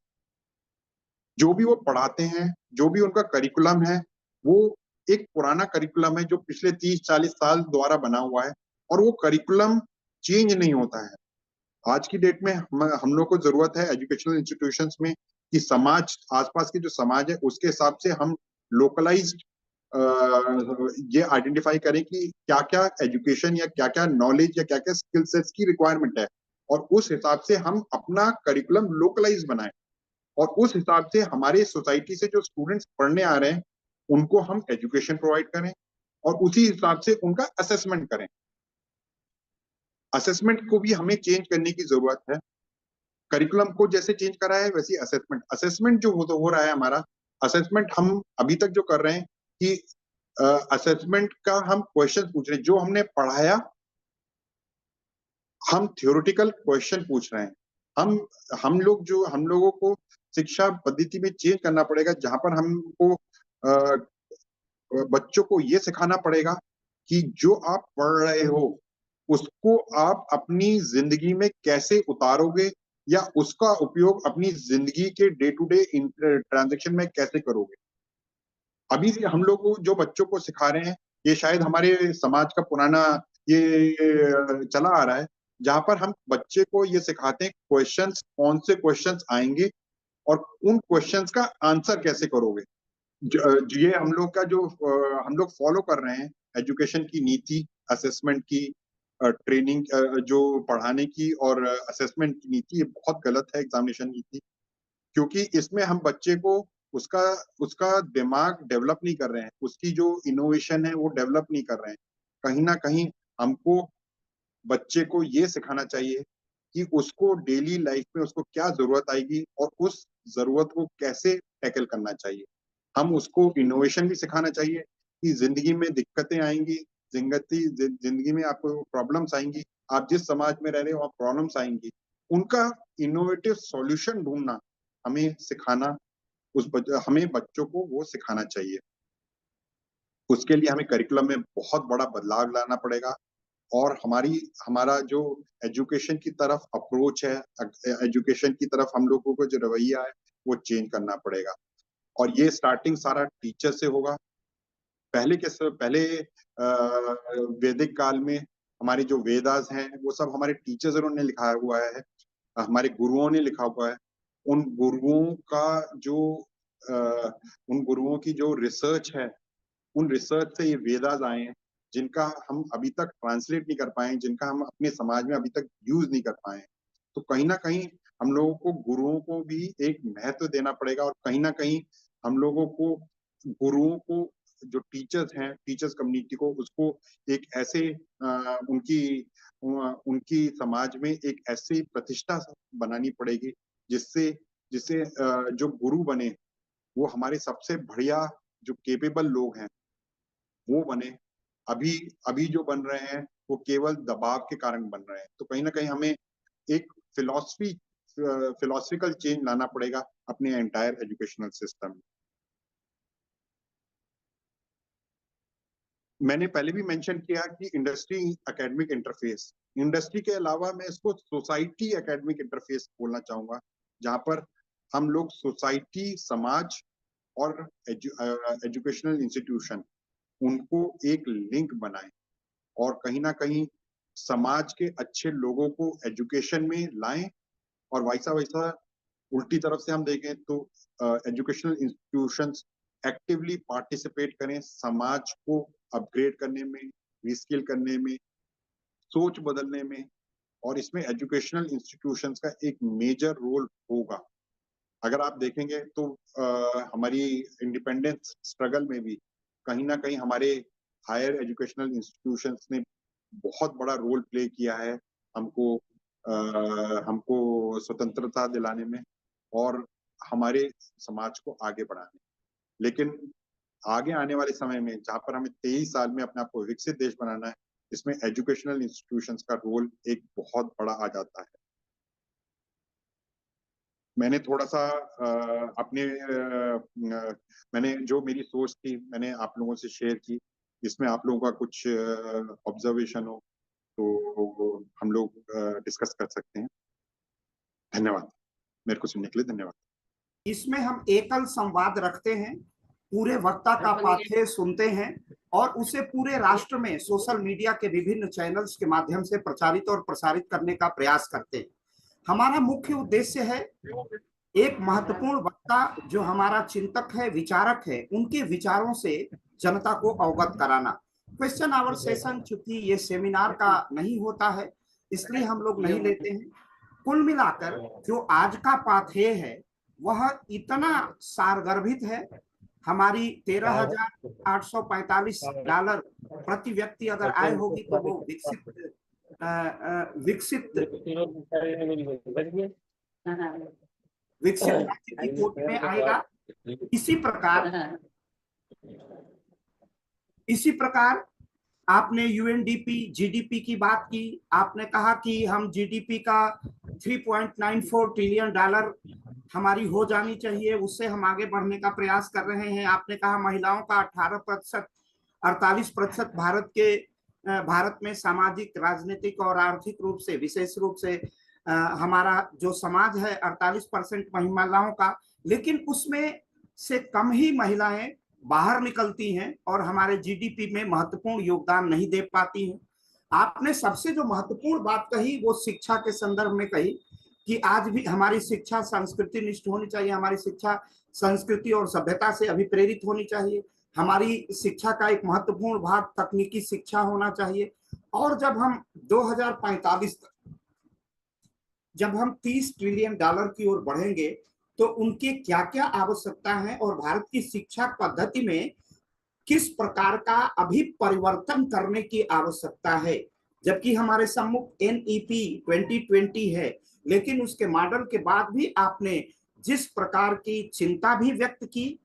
जो भी वो पढ़ाते हैं, जो भी उनका करिकुलम है, वो एक पुराना करिकुलम है जो पिछले 30-40 साल द्वारा बना हुआ है, और वो करिकुलम चेंज नहीं होता है। आज की डेट में हम लोग को जरूरत है एजुकेशनल इंस्टीट्यूशंस में कि समाज, आसपास के जो समाज है उसके हिसाब से हम लोकलाइज्ड ये आइडेंटिफाई करें कि क्या क्या एजुकेशन या क्या क्या नॉलेज या क्या क्या स्किल सेट्स की रिक्वायरमेंट है, और उस हिसाब से हम अपना करिकुलम लोकलाइज बनाएं, और उस हिसाब से हमारे सोसाइटी से जो स्टूडेंट्स पढ़ने आ रहे हैं उनको हम एजुकेशन प्रोवाइड करें, और उसी हिसाब से उनका असेसमेंट करें। असेसमेंट को भी हमें चेंज करने की जरूरत है। करिकुलम को जैसे चेंज करा है वैसे असेसमेंट जो हो रहा है हमारा, असेसमेंट हम अभी तक जो कर रहे हैं कि असेसमेंट का हम क्वेश्चन पूछ रहे हैं, जो हमने पढ़ाया हम थ्योरेटिकल क्वेश्चन पूछ रहे हैं। हम लोगों को शिक्षा पद्धति में चेंज करना पड़ेगा, जहां पर हमको बच्चों को ये सिखाना पड़ेगा कि जो आप पढ़ रहे हो उसको आप अपनी जिंदगी में कैसे उतारोगे, या उसका उपयोग अपनी जिंदगी के डे टू डे ट्रांजेक्शन में कैसे करोगे। अभी हम लोग जो बच्चों को सिखा रहे हैं, ये शायद हमारे समाज का पुराना ये चला आ रहा है, जहां पर हम बच्चे को ये सिखाते हैं क्वेश्चंस, कौन से क्वेश्चंस आएंगे और उन क्वेश्चंस का आंसर कैसे करोगे। ये हम लोग का जो हम लोग फॉलो कर रहे हैं एजुकेशन की नीति, असेसमेंट की, ट्रेनिंग, जो पढ़ाने की और असेसमेंट की नीति, ये बहुत गलत है एग्जामिनेशन नीति, क्योंकि इसमें हम बच्चे को उसका उसका दिमाग डेवलप नहीं कर रहे हैं, उसकी जो इनोवेशन है वो डेवलप नहीं कर रहे हैं। कहीं ना कहीं हमको बच्चे को ये सिखाना चाहिए कि उसको डेली लाइफ में उसको क्या जरूरत आएगी और उस जरूरत को कैसे टैकल करना चाहिए। हम उसको इनोवेशन भी सिखाना चाहिए कि जिंदगी में दिक्कतें आएंगी, जिंदगी में आपको प्रॉब्लम्स आएंगी, आप जिस समाज में रह रहे हो वहाँ प्रॉब्लम्स आएंगी, उनका इनोवेटिव सॉल्यूशन ढूंढना हमें सिखाना, हमें बच्चों को वो सिखाना चाहिए। उसके लिए हमें करिकुलम में बहुत बड़ा बदलाव लाना पड़ेगा और हमारा जो एजुकेशन की तरफ अप्रोच है, एजुकेशन की तरफ हम लोगों को जो रवैया है वो चेंज करना पड़ेगा और ये स्टार्टिंग सारा टीचर से होगा। पहले वैदिक काल में हमारे जो वेदास हैं वो सब हमारे टीचर्स ने लिखा हुआ है, हमारे गुरुओं ने लिखा हुआ है। उन गुरुओं का जो उन गुरुओं की जो रिसर्च है, उन रिसर्च से ये वेदास आए हैं जिनका हम अभी तक ट्रांसलेट नहीं कर पाए, जिनका हम अपने समाज में अभी तक यूज नहीं कर पाए। तो कहीं ना कहीं हम लोगों को गुरुओं को भी एक महत्व देना पड़ेगा और कहीं ना कहीं हम लोगों को गुरुओं को, जो टीचर्स हैं, टीचर्स कम्युनिटी को, उसको एक ऐसे उनकी समाज में एक ऐसी प्रतिष्ठा बनानी पड़ेगी जिससे जिससे जो गुरु बने वो हमारे सबसे बढ़िया जो केपेबल लोग हैं वो बने। अभी अभी जो बन रहे हैं वो केवल दबाव के कारण बन रहे हैं। तो कहीं ना कहीं हमें एक फिलोसफिकल चेंज लाना पड़ेगा अपने एंटायर एजुकेशनल सिस्टम में। मैंने पहले भी मेंशन किया कि इंडस्ट्री एकेडमिक इंटरफेस, इंडस्ट्री के अलावा मैं इसको सोसाइटी एकेडमिक इंटरफेस बोलना चाहूंगा, जहां पर हम लोग सोसाइटी, समाज और एजुकेशनल इंस्टीट्यूशन, उनको एक लिंक बनाएं और कहीं ना कहीं समाज के अच्छे लोगों को एजुकेशन में लाएं और वैसा उल्टी तरफ से हम देखें तो एजुकेशनल इंस्टीट्यूशंस एक्टिवली पार्टिसिपेट करें समाज को अपग्रेड करने में, रीस्किल करने में, सोच बदलने में, और इसमें एजुकेशनल इंस्टीट्यूशंस का एक मेजर रोल होगा। अगर आप देखेंगे तो हमारी इंडिपेंडेंस स्ट्रगल में भी कहीं ना कहीं हमारे हायर एजुकेशनल इंस्टीट्यूशंस ने बहुत बड़ा रोल प्ले किया है हमको स्वतंत्रता दिलाने में और हमारे समाज को आगे बढ़ाने। लेकिन आगे आने वाले समय में जहां पर हमें 23 साल में अपने आप को विकसित देश बनाना है, इसमें एजुकेशनल इंस्टीट्यूशंस का रोल एक बहुत बड़ा आ जाता है। मैंने थोड़ा सा मैंने जो मेरी सोच थी मैंने आप लोगों से शेयर की। इसमें आप लोगों का कुछ ऑब्जर्वेशन हो तो हम लोग डिस्कस कर सकते हैं। धन्यवाद, मेरे को सुनने के लिए धन्यवाद। इसमें हम एकल संवाद रखते हैं, पूरे वक्ता का पाठ्य सुनते हैं और उसे पूरे राष्ट्र में सोशल मीडिया के विभिन्न चैनल्स के माध्यम से प्रचारित और प्रसारित करने का प्रयास करते हैं। हमारा मुख्य उद्देश्य है एक महत्वपूर्ण वक्ता जो हमारा चिंतक है, विचारक है, उनके विचारों से जनता को अवगत कराना। क्वेश्चन आवर सेशन चूंकि ये सेमिनार का नहीं होता है इसलिए हम लोग नहीं लेते हैं। कुल मिलाकर जो आज का पाठ्य है वह इतना सारगर्भित है, हमारी $13,845 प्रति व्यक्ति अगर आय होगी तो वो विकसित राज्य की कोटि में आएगा। इसी प्रकार आपने यूएनडीपी जीडीपी की बात की, आपने कहा कि हम जीडीपी का $3.94 ट्रिलियन हमारी हो जानी चाहिए, उससे हम आगे बढ़ने का प्रयास कर रहे हैं। आपने कहा महिलाओं का 18%, 48% भारत में सामाजिक, राजनीतिक और आर्थिक रूप से, विशेष रूप से हमारा जो समाज है 48% महिलाओं का, लेकिन उसमें से कम ही महिलाएं बाहर निकलती हैं और हमारे जीडीपी में महत्वपूर्ण योगदान नहीं दे पाती हैं। आपने सबसे जो महत्वपूर्ण बात कही वो शिक्षा के संदर्भ में कही कि आज भी हमारी शिक्षा संस्कृति निष्ठ होनी चाहिए, हमारी शिक्षा संस्कृति और सभ्यता से अभिप्रेरित होनी चाहिए, हमारी शिक्षा का एक महत्वपूर्ण भाग तकनीकी शिक्षा होना चाहिए। और जब हम 2045 तक जब हम $30 ट्रिलियन की ओर बढ़ेंगे तो उनकी क्या क्या आवश्यकता है और भारत की शिक्षा पद्धति में किस प्रकार का अभी परिवर्तन करने की आवश्यकता है। जबकि हमारे सम्मुख NEP 2020 है, लेकिन उसके मॉडल के बाद भी आपने जिस प्रकार की चिंता भी व्यक्त की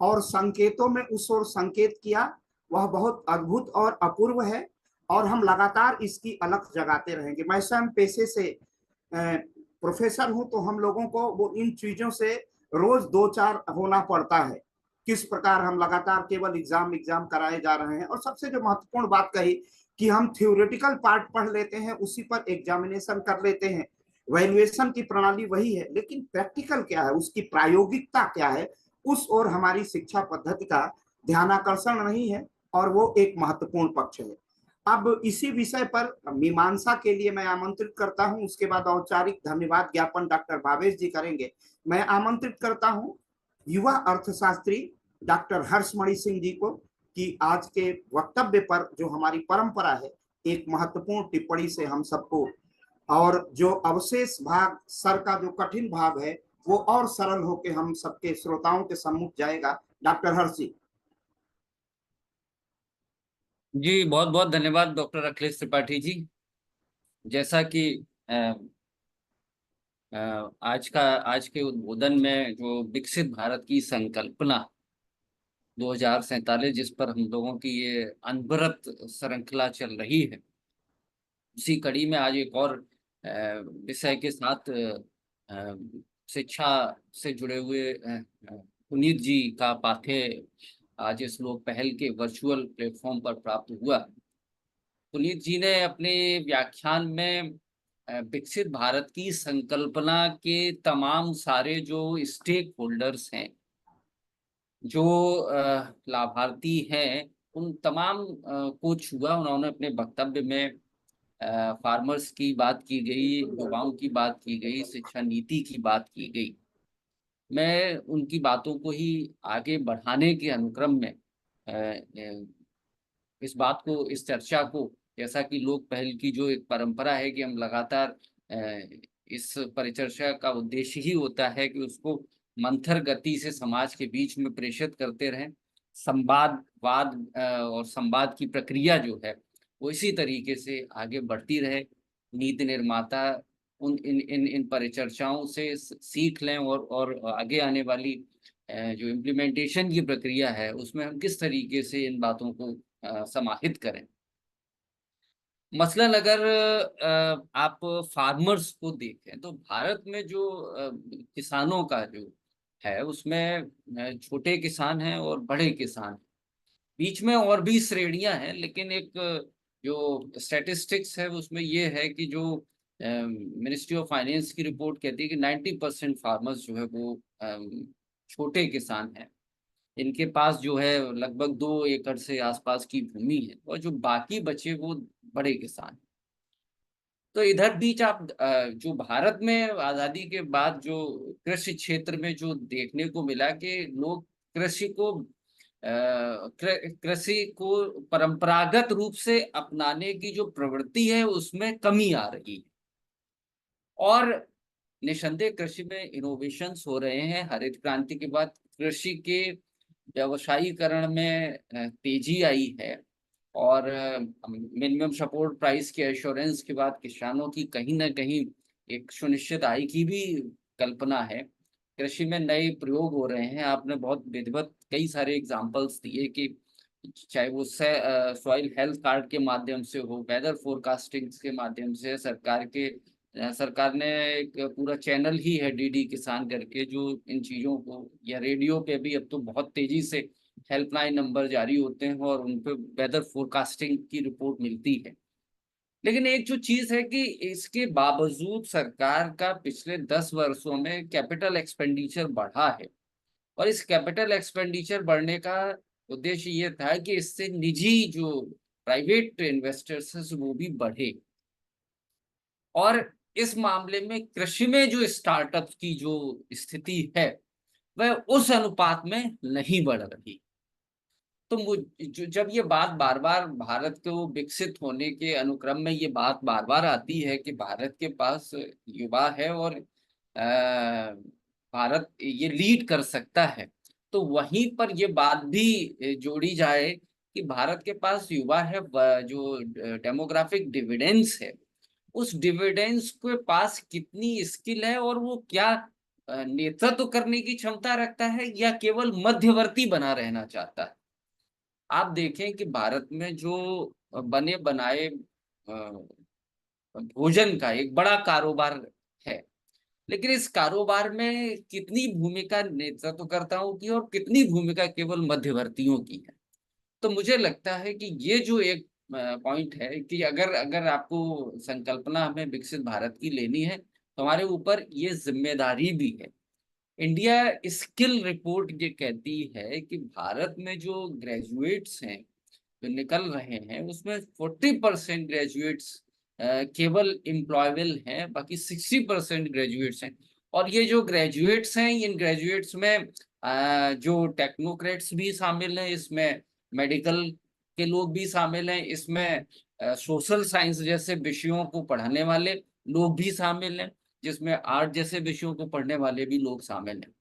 और संकेतों में उस ओर संकेत किया वह बहुत अद्भुत और अपूर्व है। और हम लगातार इसकी अलख जगाते रहेंगे। मैं स्वयं पेशे से प्रोफेसर हूं, तो हम लोगों को वो इन चीजों से रोज दो चार होना पड़ता है, किस प्रकार हम लगातार केवल एग्जाम एग्जाम कराए जा रहे हैं। और सबसे जो महत्वपूर्ण बात कही कि हम थ्योरेटिकल पार्ट पढ़ लेते हैं, उसी पर एग्जामिनेशन कर लेते हैं, वैल्यूएशन की प्रणाली वही है, लेकिन प्रैक्टिकल क्या है, उसकी प्रायोगिकता क्या है, उस ओर हमारी शिक्षा पद्धति का ध्यानाकर्षण नहीं है, और वो एक महत्वपूर्ण पक्ष है। अब इसी विषय पर मीमांसा के लिए मैं आमंत्रित करता हूं, उसके बाद औपचारिक धन्यवाद ज्ञापन डॉक्टर भावेश जी करेंगे। मैं आमंत्रित करता हूं युवा अर्थशास्त्री डॉक्टर हर्षमणि सिंह जी को, कि आज के वक्तव्य पर जो हमारी परंपरा है, एक महत्वपूर्ण टिप्पणी से हम सबको, और जो अवशेष भाग सर का जो कठिन भाग है वो और सरल होकर हम सबके श्रोताओं के सम्मुख जाएगा। डॉक्टर हर्ष जी। जी बहुत बहुत धन्यवाद डॉक्टर अखिलेश त्रिपाठी जी। जैसा कि आज के उद्बोधन में जो विकसित भारत की संकल्पना 2047, जिस पर हम लोगों की ये अनवरत श्रृंखला चल रही है, उसी कड़ी में आज एक और विषय के साथ शिक्षा से जुड़े हुए पुनीत जी का पाठ्य आज इस लोक पहल के वर्चुअल प्लेटफॉर्म पर प्राप्त हुआ। पुनीत जी ने अपने व्याख्यान में विकसित भारत की संकल्पना के तमाम सारे जो स्टेक होल्डर्स हैं, जो लाभार्थी हैं, उन तमाम को छुआ। उन्होंने अपने वक्तव्य में फार्मर्स की बात की गई, युवाओं की बात की गई, शिक्षा नीति की बात की गई। मैं उनकी बातों को ही आगे बढ़ाने के अनुक्रम में इस बात को, इस चर्चा को, जैसा कि लोक पहल की जो एक परंपरा है कि हम लगातार इस परिचर्चा का उद्देश्य ही होता है कि उसको मंथर गति से समाज के बीच में प्रेषित करते रहें। वाद और संवाद की प्रक्रिया जो है वो इसी तरीके से आगे बढ़ती रहे। नीति निर्माता उन इन इन इन परिचर्चाओं से सीख लें और आगे आने वाली जो इम्प्लीमेंटेशन की प्रक्रिया है उसमें हम किस तरीके से इन बातों को समाहित करें। मसलन अगर आप फार्मर्स को देखें तो भारत में जो किसानों का जो है उसमें छोटे किसान हैं और बड़े किसान हैं। बीच में और भी श्रेणियां हैं, लेकिन एक जो स्टैटिस्टिक्स है उसमें ये है कि जो मिनिस्ट्री ऑफ फाइनेंस की रिपोर्ट कहती है कि 90% फार्मर्स जो है वो छोटे किसान हैं। इनके पास जो है लगभग 2 एकड़ से आसपास की भूमि है, और जो बाकी बचे वो बड़े किसान हैं। तो इधर बीच आप जो भारत में आजादी के बाद जो कृषि क्षेत्र में जो देखने को मिला कि लोग कृषि को परंपरागत रूप से अपनाने की जो प्रवृत्ति है उसमें कमी आ रही है, और निसंदेह कृषि में इनोवेशंस हो रहे हैं। हरित क्रांति के बाद कृषि के व्यवसायीकरण में तेजी आई है, और मिनिमम सपोर्ट प्राइस के एश्योरेंस के बाद किसानों की कहीं ना कहीं एक सुनिश्चित आय की भी कल्पना है। कृषि में नए प्रयोग हो रहे हैं। आपने बहुत विधिवत कई सारे एग्जांपल्स दिए कि चाहे वो सॉइल हेल्थ कार्ड के माध्यम से हो, वेदर फोरकास्टिंग के माध्यम से, सरकार ने एक पूरा चैनल ही है डीडी किसान करके, जो इन चीज़ों को, या रेडियो पे भी अब तो बहुत तेजी से हेल्पलाइन नंबर जारी होते हैं और उन पे वेदर फोरकास्टिंग की रिपोर्ट मिलती है। लेकिन एक जो चीज है कि इसके बावजूद सरकार का पिछले 10 वर्षों में कैपिटल एक्सपेंडिचर बढ़ा है, और इस कैपिटल एक्सपेंडिचर बढ़ने का उद्देश्य ये था कि इससे निजी जो प्राइवेट इन्वेस्टर्स वो भी बढ़े, और इस मामले में कृषि में जो स्टार्टअप की जो स्थिति है वह उस अनुपात में नहीं बढ़ रही। तो जब ये बात बार बार भारत को विकसित होने के अनुक्रम में ये बात बार बार आती है कि भारत के पास युवा है और भारत ये लीड कर सकता है, तो वहीं पर ये बात भी जोड़ी जाए कि भारत के पास युवा है, जो डेमोग्राफिक डिविडेंस है, उस डिविडेंस के पास कितनी स्किल है, और वो क्या नेतृत्व करने की क्षमता रखता है या केवल मध्यवर्ती बना रहना चाहता है। आप देखें कि भारत में जो बने बनाए भोजन का एक बड़ा कारोबार है, लेकिन इस कारोबार में कितनी भूमिका नेतृत्वकर्ताओं की और कितनी भूमिका केवल मध्यवर्तियों की है। तो मुझे लगता है कि ये जो एक पॉइंट है कि अगर अगर आपको संकल्पना हमें विकसित भारत की लेनी है, तो हमारे ऊपर ये जिम्मेदारी भी है। इंडिया स्किल रिपोर्ट ये कहती है कि भारत में जो ग्रेजुएट्स हैं, जो निकल रहे हैं, उसमें 40% ग्रेजुएट्स केवल एम्प्लॉयबल हैं, बाकी 60% ग्रेजुएट्स हैं। और ये जो ग्रेजुएट्स हैं, इन ग्रेजुएट्स में जो टेक्नोक्रेट्स भी शामिल हैं, इसमें मेडिकल के लोग भी शामिल हैं, इसमें सोशल साइंस जैसे विषयों को पढ़ाने वाले लोग भी शामिल हैं, जिसमें आर्ट जैसे विषयों को पढ़ने वाले भी लोग शामिल हैं।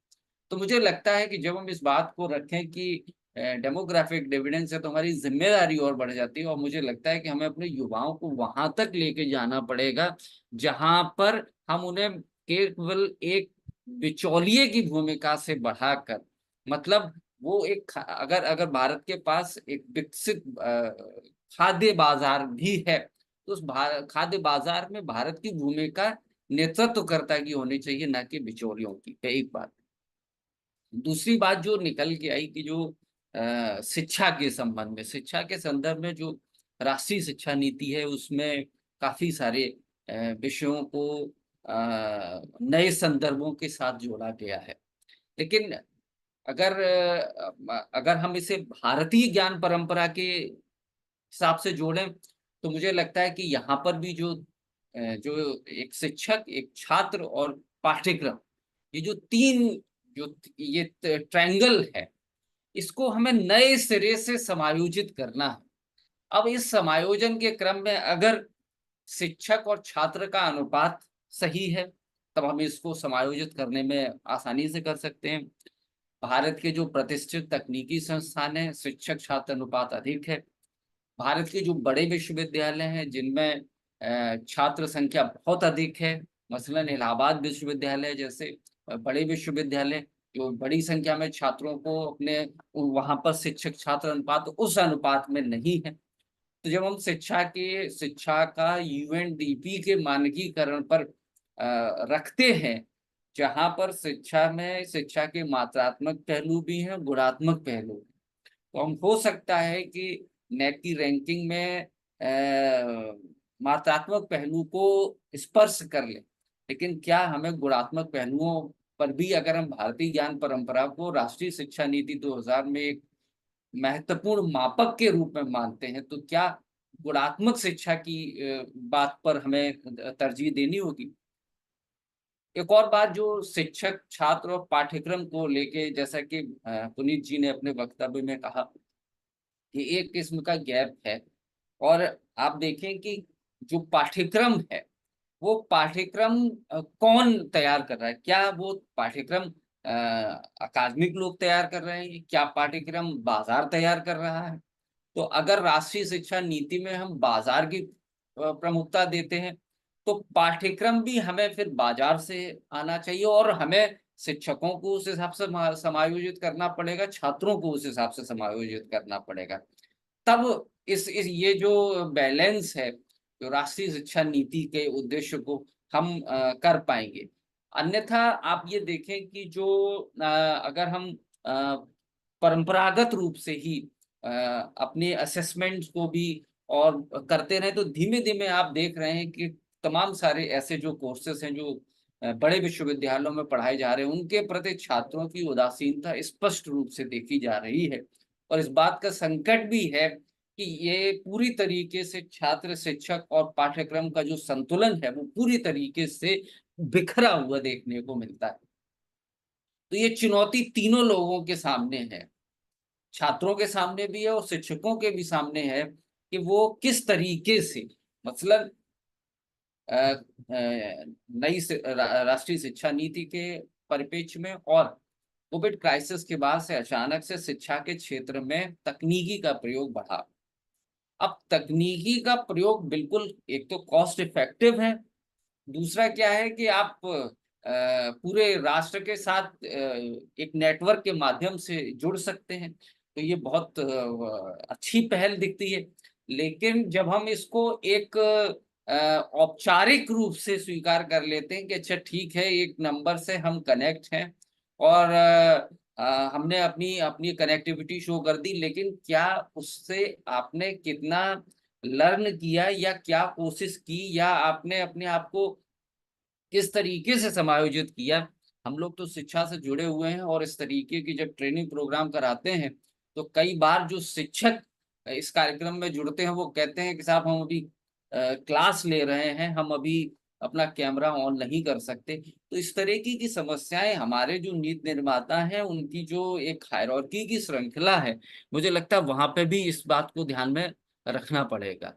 तो मुझे लगता है कि जब हम इस बात को रखें कि डेमोग्राफिक डिविडेंड से, तो हमारी जिम्मेदारी और बढ़ जाती है। और मुझे लगता है कि हमें अपने युवाओं को वहां तक लेके जाना पड़ेगा जहां पर हम उन्हें केवल एक बिचौलिए की भूमिका से बढ़ाकर, मतलब वो एक अगर अगर भारत के पास एक विकसित खाद्य बाजार भी है, तो उस खाद्य बाजार में भारत की भूमिका नेतृत्वकर्ता की होनी चाहिए, ना कि बिचौलियों की। एक बात। दूसरी बात जो निकल के आई कि जो शिक्षा के संबंध में, शिक्षा के संदर्भ में जो राष्ट्रीय शिक्षा नीति है, उसमें काफी सारे विषयों को नए संदर्भों के साथ जोड़ा गया है। लेकिन अगर हम इसे भारतीय ज्ञान परंपरा के हिसाब से जोड़ें, तो मुझे लगता है कि यहाँ पर भी जो एक शिक्षक, एक छात्र और पाठ्यक्रम, ये जो तीन, जो ये ट्रायंगल है, इसको हमें नए सिरे से समायोजित करना है। अब इस समायोजन के क्रम में अगर शिक्षक और छात्र का अनुपात सही है, तब हम इसको समायोजित करने में आसानी से कर सकते हैं। भारत के जो प्रतिष्ठित तकनीकी संस्थान हैं, शिक्षक छात्र अनुपात अधिक है। भारत के जो बड़े विश्वविद्यालय हैं, जिनमें छात्र संख्या बहुत अधिक है, मसलन इलाहाबाद विश्वविद्यालय जैसे बड़े विश्वविद्यालय, जो बड़ी संख्या में छात्रों को अपने, वहां पर शिक्षक छात्र अनुपात उस अनुपात में नहीं है। तो जब हम शिक्षा का यूएनडीपी के मानकीकरण पर रखते हैं, जहां पर शिक्षा में शिक्षा के मात्रात्मक पहलू भी हैं, गुणात्मक पहलू, तो हम हो सकता है कि नेट की रैंकिंग में मात्रात्मक पहलू को स्पर्श कर ले, लेकिन क्या हमें गुणात्मक पहलुओं पर भी, अगर हम भारतीय ज्ञान परंपरा को राष्ट्रीय शिक्षा नीति 2000 में एक महत्वपूर्ण मापक के रूप में मानते हैं, तो क्या गुणात्मक शिक्षा की बात पर हमें तरजीह देनी होगी। एक और बात जो शिक्षक छात्र और पाठ्यक्रम को लेके, जैसा कि पुनीत जी ने अपने वक्तव्य में कहा कि एक किस्म का गैप है, और आप देखें कि जो पाठ्यक्रम है, वो पाठ्यक्रम कौन तैयार कर रहा है। क्या वो पाठ्यक्रम अकादमिक लोग तैयार कर रहे हैं, क्या पाठ्यक्रम बाजार तैयार कर रहा है। तो अगर राष्ट्रीय शिक्षा नीति में हम बाजार की प्रमुखता देते हैं, तो पाठ्यक्रम भी हमें फिर बाजार से आना चाहिए, और हमें शिक्षकों को उस हिसाब से समायोजित करना पड़ेगा, छात्रों को उस हिसाब से समायोजित करना पड़ेगा। तब इस ये जो बैलेंस है, जो राष्ट्रीय शिक्षा नीति के उद्देश्य को हम कर पाएंगे। अन्यथा आप ये देखें कि जो अगर हम परंपरागत रूप से ही अपने असेसमेंट्स को भी और करते रहे, तो धीमे धीमे आप देख रहे हैं कि तमाम सारे ऐसे जो कोर्सेस हैं, जो बड़े विश्वविद्यालयों में पढ़ाए जा रहे हैं, उनके प्रति छात्रों की उदासीनता स्पष्ट रूप से देखी जा रही है। और इस बात का संकट भी है कि ये पूरी तरीके से छात्र, शिक्षक और पाठ्यक्रम का जो संतुलन है, वो पूरी तरीके से बिखरा हुआ देखने को मिलता है। तो ये चुनौती तीनों लोगों के सामने है, छात्रों के सामने भी है और शिक्षकों के भी सामने है, कि वो किस तरीके से, मतलब नई राष्ट्रीय शिक्षा नीति के परिप्रेक्ष्य में और कोविड क्राइसिस के बाद से अचानक से शिक्षा के क्षेत्र में तकनीकी का प्रयोग बढ़ा। अब तकनीकी का प्रयोग बिल्कुल, एक तो कॉस्ट इफेक्टिव है, दूसरा क्या है कि आप पूरे राष्ट्र के साथ एक नेटवर्क के माध्यम से जुड़ सकते हैं। तो ये बहुत अच्छी पहल दिखती है। लेकिन जब हम इसको एक औपचारिक रूप से स्वीकार कर लेते हैं कि अच्छा ठीक है, एक नंबर से हम कनेक्ट हैं और हमने अपनी अपनी कनेक्टिविटी शो कर दी, लेकिन क्या उससे आपने कितना लर्न किया या क्या कोशिश की या आपने अपने आप को किस तरीके से समायोजित किया। हम लोग तो शिक्षा से जुड़े हुए हैं और इस तरीके की जब ट्रेनिंग प्रोग्राम कराते हैं तो कई बार जो शिक्षक इस कार्यक्रम में जुड़ते हैं वो कहते हैं कि साहब हम अभी क्लास ले रहे हैं, हम अभी अपना कैमरा ऑन नहीं कर सकते। तो इस तरह की समस्याएं हमारे जो नीति निर्माता हैं उनकी जो एक हायरार्की की श्रृंखला है, मुझे लगता है वहां पे भी इस बात को ध्यान में रखना पड़ेगा।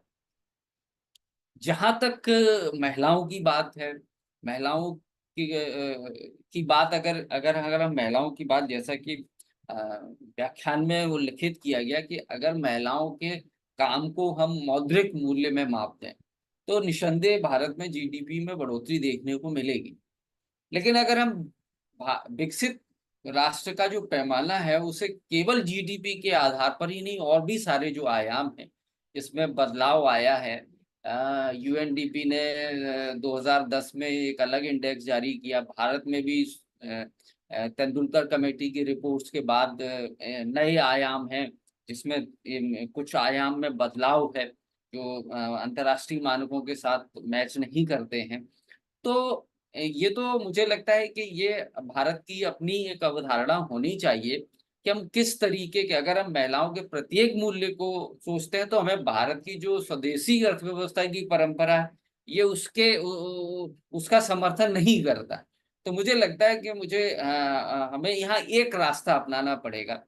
जहां तक महिलाओं की बात है, महिलाओं की बात अगर अगर अगर हम महिलाओं की बात, जैसा कि व्याख्यान में उल्लिखित किया गया कि अगर महिलाओं के काम को हम मौद्रिक मूल्य में मापते हैं तो निस्संदेह भारत में जीडीपी में बढ़ोतरी देखने को मिलेगी। लेकिन अगर हम विकसित राष्ट्र का जो पैमाना है उसे केवल जीडीपी के आधार पर ही नहीं, और भी सारे जो आयाम हैं इसमें बदलाव आया है। यूएनडीपी ने 2010 में एक अलग इंडेक्स जारी किया। भारत में भी तेंदुलकर कमेटी की रिपोर्ट्स के बाद नए आयाम हैं जिसमें कुछ आयाम में बदलाव है जो अंतर्राष्ट्रीय मानकों के साथ मैच नहीं करते हैं। तो ये तो मुझे लगता है कि ये भारत की अपनी एक अवधारणा होनी चाहिए कि हम किस तरीके के, अगर हम महिलाओं के प्रत्येक मूल्य को सोचते हैं तो हमें भारत की जो स्वदेशी अर्थव्यवस्था की परंपरा है ये उसका समर्थन नहीं करता। तो मुझे लगता है कि हमें यहाँ एक रास्ता अपनाना पड़ेगा।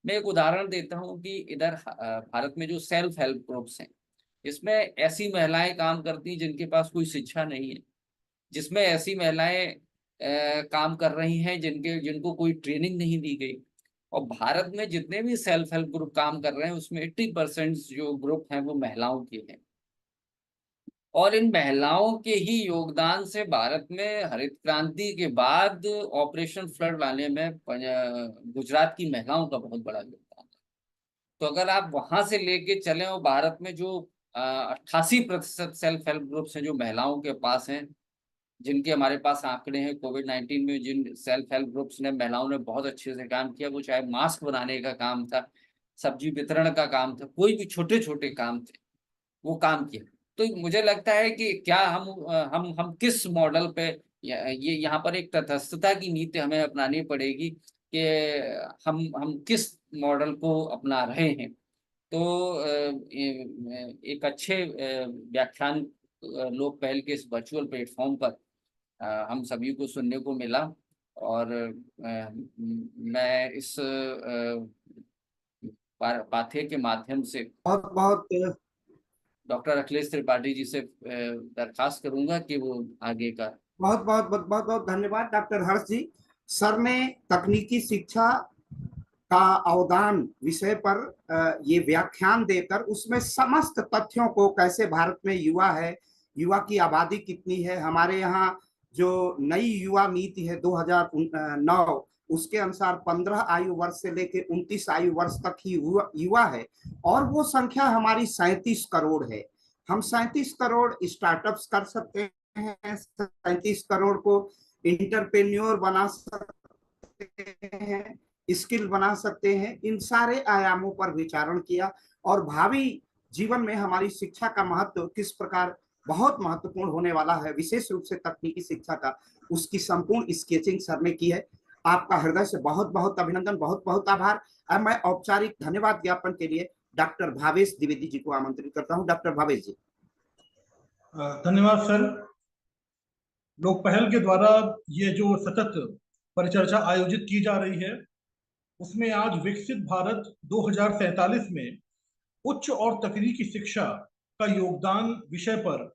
मैं एक उदाहरण देता हूँ कि इधर भारत में जो सेल्फ हेल्प ग्रुप्स हैं इसमें ऐसी महिलाएं काम करती हैं जिनके पास कोई शिक्षा नहीं है, जिसमें ऐसी महिलाएं काम कर रही हैं जिनको कोई ट्रेनिंग नहीं दी गई। और भारत में जितने भी सेल्फ हेल्प ग्रुप काम कर रहे हैं उसमें 80% जो ग्रुप हैं वो महिलाओं के हैं। और इन महिलाओं के ही योगदान से भारत में हरित क्रांति के बाद ऑपरेशन फ्लड लाने में गुजरात की महिलाओं का बहुत बड़ा योगदान है। तो अगर आप वहां से लेके चलें और भारत में जो 88% सेल्फ हेल्प ग्रुप्स हैं जो महिलाओं के पास हैं, जिनके हमारे पास आंकड़े हैं, कोविड-19 में जिन सेल्फ हेल्प ग्रुप्स ने महिलाओं ने बहुत अच्छे से काम किया, वो चाहे मास्क बनाने का काम था, सब्जी वितरण का काम था, कोई भी छोटे छोटे काम थे वो काम किया। तो मुझे लगता है कि क्या हम किस मॉडल पे, ये यहाँ पर एक तटस्थता की नीति हमें अपनानी पड़ेगी कि हम किस मॉडल को अपना रहे हैं। तो एक अच्छे व्याख्यान लोक पहल के इस वर्चुअल प्लेटफॉर्म पर हम सभी को सुनने को मिला और मैं इस पाठ्य के माध्यम से बहुत बहुत डॉक्टर अखिलेश त्रिपाठी जी से दरखास्त करूंगा कि वो आगे का बहुत बहुत बहुत बहुत बहुत धन्यवाद डॉक्टर हर्ष जी। सर ने तकनीकी शिक्षा का अवदान विषय पर ये व्याख्यान देकर उसमें समस्त तथ्यों को, कैसे भारत में युवा है, युवा की आबादी कितनी है, हमारे यहाँ जो नई युवा नीति है 2009 उसके अनुसार 15 आयु वर्ष से लेकर 29 आयु वर्ष तक ही युवा है और वो संख्या हमारी 37 करोड़ है। हम 37 करोड़ स्टार्टअप्स कर सकते हैं, 37 करोड़ को इंटरप्रेन्योर बना सकते हैं, स्किल बना सकते हैं। इन सारे आयामों पर विचारण किया और भावी जीवन में हमारी शिक्षा का महत्व किस प्रकार बहुत महत्वपूर्ण होने वाला है, विशेष रूप से तकनीकी शिक्षा का, उसकी संपूर्ण स्केचिंग सर ने की है। आपका हृदय से बहुत बहुत अभिनंदन, बहुत बहुत आभार। अब मैं औपचारिक धन्यवाद ज्ञापन के लिए डॉक्टर भावेश द्विवेदी जी को आमंत्रित करता हूं। डॉक्टर भावेश जी। धन्यवाद सर। लोक पहल के द्वारा ये जो सतत परिचर्चा आयोजित की जा रही है उसमें आज विकसित भारत 2047 में उच्च और तकनीकी शिक्षा का योगदान विषय पर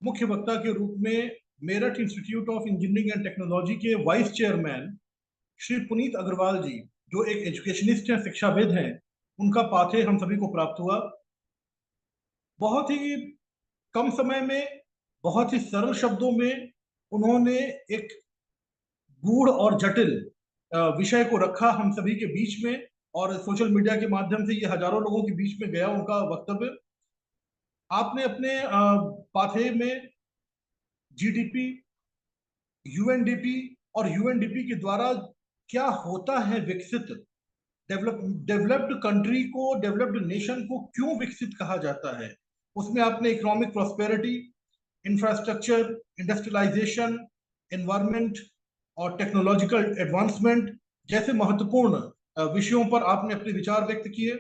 मुख्य वक्ता के रूप में Meerut institute of engineering and technology के वाइस चेयरमैन श्री पुनीत अग्रवाल जी, जो एक एजुकेशनिस्ट हैं, शिक्षाविद हैं, उनका पाठ्य हम सभी को प्राप्त हुआ। बहुत ही कम समय में, बहुत ही सरल शब्दों में उन्होंने एक गूढ़ और जटिल विषय को रखा हम सभी के बीच में और सोशल मीडिया के माध्यम से ये हजारों लोगों के बीच में गया उनका वक्तव्य। आपने अपने पाथे में जीडीपी, यूएनडीपी और यूएनडीपी के द्वारा क्या होता है विकसित, डेवलप्ड कंट्री को, डेवलप्ड नेशन को क्यों विकसित कहा जाता है, उसमें आपने economic prosperity, infrastructure, industrialisation, environment और टेक्नोलॉजिकल एडवांसमेंट जैसे महत्वपूर्ण विषयों पर आपने अपने विचार व्यक्त किए।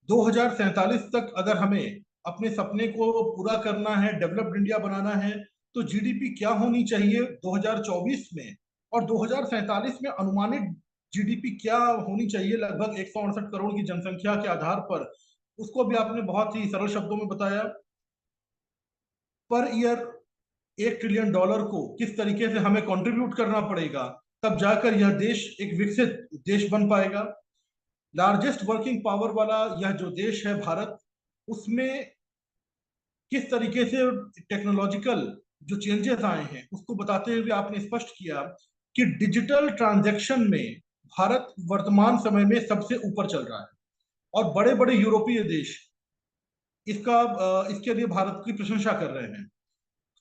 2047 तक अगर हमें अपने सपने को पूरा करना है, डेवलप्ड इंडिया बनाना है, तो जीडीपी क्या होनी चाहिए 2024 में, और 2047 में अनुमानित जीडीपी क्या होनी चाहिए लगभग 168 करोड़ की जनसंख्या के आधार पर, उसको भी आपने बहुत ही सरल शब्दों में बताया। पर ईयर $1 ट्रिलियन को किस तरीके से हमें कंट्रीब्यूट करना पड़ेगा, तब जाकर यह देश एक विकसित देश बन पाएगा। लार्जेस्ट वर्किंग पावर वाला यह जो देश है भारत, उसमें किस तरीके से टेक्नोलॉजिकल जो चेंजेस आए हैं उसको बताते हुए आपने स्पष्ट किया कि डिजिटल ट्रांजैक्शन में भारत वर्तमान समय में सबसे ऊपर चल रहा है, और बड़े बड़े यूरोपीय देश इसके लिए भारत की प्रशंसा कर रहे हैं।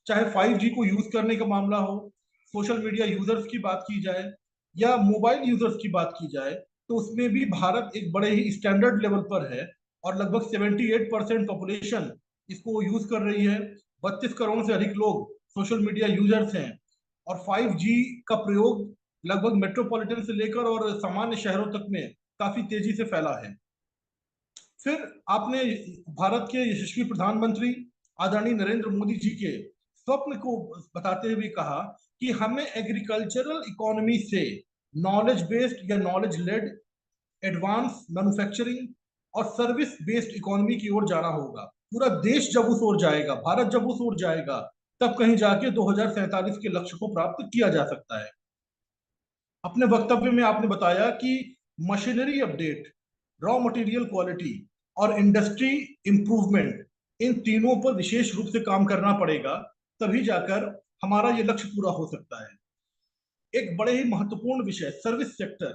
चाहे 5G को यूज करने का मामला हो, सोशल मीडिया यूजर्स की बात की जाए या मोबाइल यूजर्स की बात की जाए, तो उसमें भी भारत एक बड़े ही स्टैंडर्ड लेवल पर है, और लगभग 78% पॉपुलेशन इसको यूज कर रही है। 32 करोड़ से अधिक लोग सोशल मीडिया यूजर्स हैं, और 5G का प्रयोग लगभग मेट्रोपॉलिटन से लेकर और सामान्य शहरों तक में काफी तेजी से फैला है। फिर आपने भारत के यशस्वी प्रधानमंत्री आदरणीय नरेंद्र मोदी जी के स्वप्न को बताते हुए कहा कि हमें एग्रीकल्चरल इकोनॉमी से नॉलेज बेस्ड या नॉलेज लेड एडवांस मैन्युफैक्चरिंग और सर्विस बेस्ड इकोनॉमी की ओर जाना होगा। पूरा देश जब उस ओर जाएगा, भारत जब उस ओर जाएगा, तब कहीं जाके 2047 के लक्ष्य को प्राप्त किया जा सकता है। अपने वक्तव्य में आपने बताया कि machinery update, raw material quality और इंडस्ट्री इंप्रूवमेंट, इन तीनों पर विशेष रूप से काम करना पड़ेगा, तभी जाकर हमारा ये लक्ष्य पूरा हो सकता है। एक बड़े ही महत्वपूर्ण विषय सर्विस सेक्टर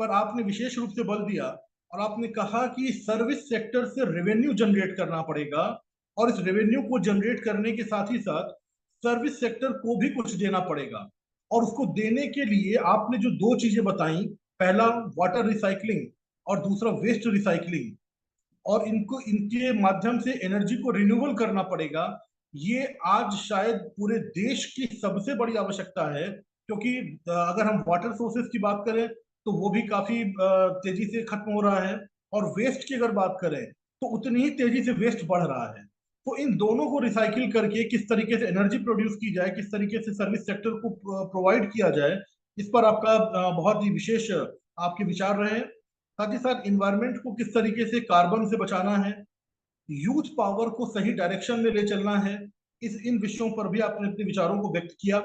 पर आपने विशेष रूप से बल दिया, और आपने कहा कि सर्विस सेक्टर से रेवेन्यू जनरेट करना पड़ेगा, और इस रेवेन्यू को जनरेट करने के साथ ही साथ सर्विस सेक्टर को भी कुछ देना पड़ेगा। और उसको देने के लिए आपने जो दो चीजें बताई, पहला वाटर रिसाइकलिंग और दूसरा वेस्ट रिसाइकलिंग, और इनके माध्यम से एनर्जी को रिन्यूएबल करना पड़ेगा। ये आज शायद पूरे देश की सबसे बड़ी आवश्यकता है, क्योंकि अगर हम वाटर सोर्सेज की बात करें तो वो भी काफी तेजी से खत्म हो रहा है, और वेस्ट की अगर बात करें तो उतनी ही तेजी से वेस्ट बढ़ रहा है। तो इन दोनों को रिसाइकिल करके किस तरीके से एनर्जी प्रोड्यूस की जाए, किस तरीके से सर्विस सेक्टर को प्रोवाइड किया जाए, इस पर आपका बहुत ही विशेष आपके विचार रहे। साथ ही साथ इन्वायरमेंट को किस तरीके से कार्बन से बचाना है, यूथ पावर को सही डायरेक्शन में ले चलना है, इन विषयों पर भी आपने अपने विचारों को व्यक्त किया।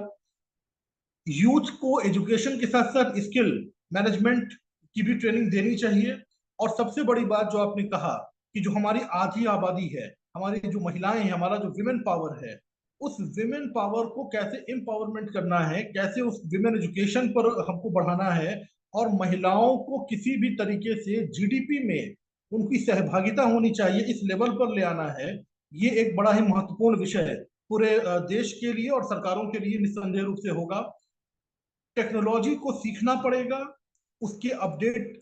यूथ को एजुकेशन के साथ साथ स्किल मैनेजमेंट की भी ट्रेनिंग देनी चाहिए। और सबसे बड़ी बात जो आपने कहा कि जो हमारी आधी आबादी है, हमारी जो महिलाएं हैं, हमारा जो विमेन पावर है, उस विमेन पावर को कैसे एम्पावरमेंट करना है, कैसे उस विमेन एजुकेशन पर हमको बढ़ाना है, और महिलाओं को किसी भी तरीके से जीडीपी में उनकी सहभागिता होनी चाहिए, इस लेवल पर ले आना है। ये एक बड़ा ही महत्वपूर्ण विषय है पूरे देश के लिए और सरकारों के लिए निस्संदेह रूप से होगा। टेक्नोलॉजी को सीखना पड़ेगा, उसके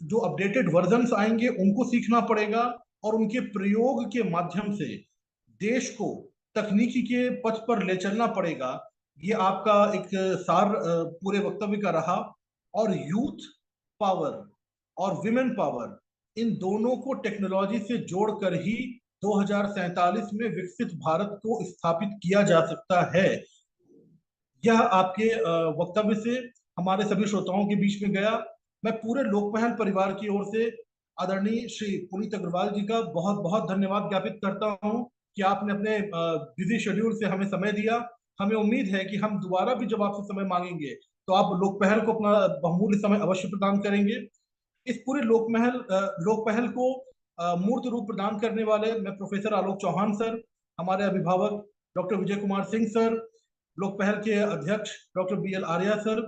जो अपडेटेड वर्जन्स आएंगे उनको सीखना पड़ेगा, और उनके प्रयोग के माध्यम से देश को तकनीकी के पथ पर ले चलना पड़ेगा। ये आपका एक सार पूरे वक्तव्य का रहा। और यूथ पावर और विमेन पावर, इन दोनों को टेक्नोलॉजी से जोड़कर ही 2047 में विकसित भारत को स्थापित किया जा सकता है। यह आपके वक्तव्य से हमारे सभी श्रोताओं के बीच में गया। मैं पूरे लोकपहल परिवार की ओर से आदरणीय श्री पुनीत अग्रवाल जी का बहुत बहुत धन्यवाद ज्ञापित करता हूं कि आपने अपने बिजी शेड्यूल से हमें समय दिया। हमें उम्मीद है कि हम दोबारा भी जब आपसे समय मांगेंगे तो आप लोकपहल को अपना बहुमूल्य समय अवश्य प्रदान करेंगे। इस पूरे लोकपहल को मूर्त रूप प्रदान करने वाले मैं प्रोफेसर आलोक चौहान सर, हमारे अभिभावक डॉक्टर विजय कुमार सिंह सर, लोकपहल के अध्यक्ष doctor BL Arya sir,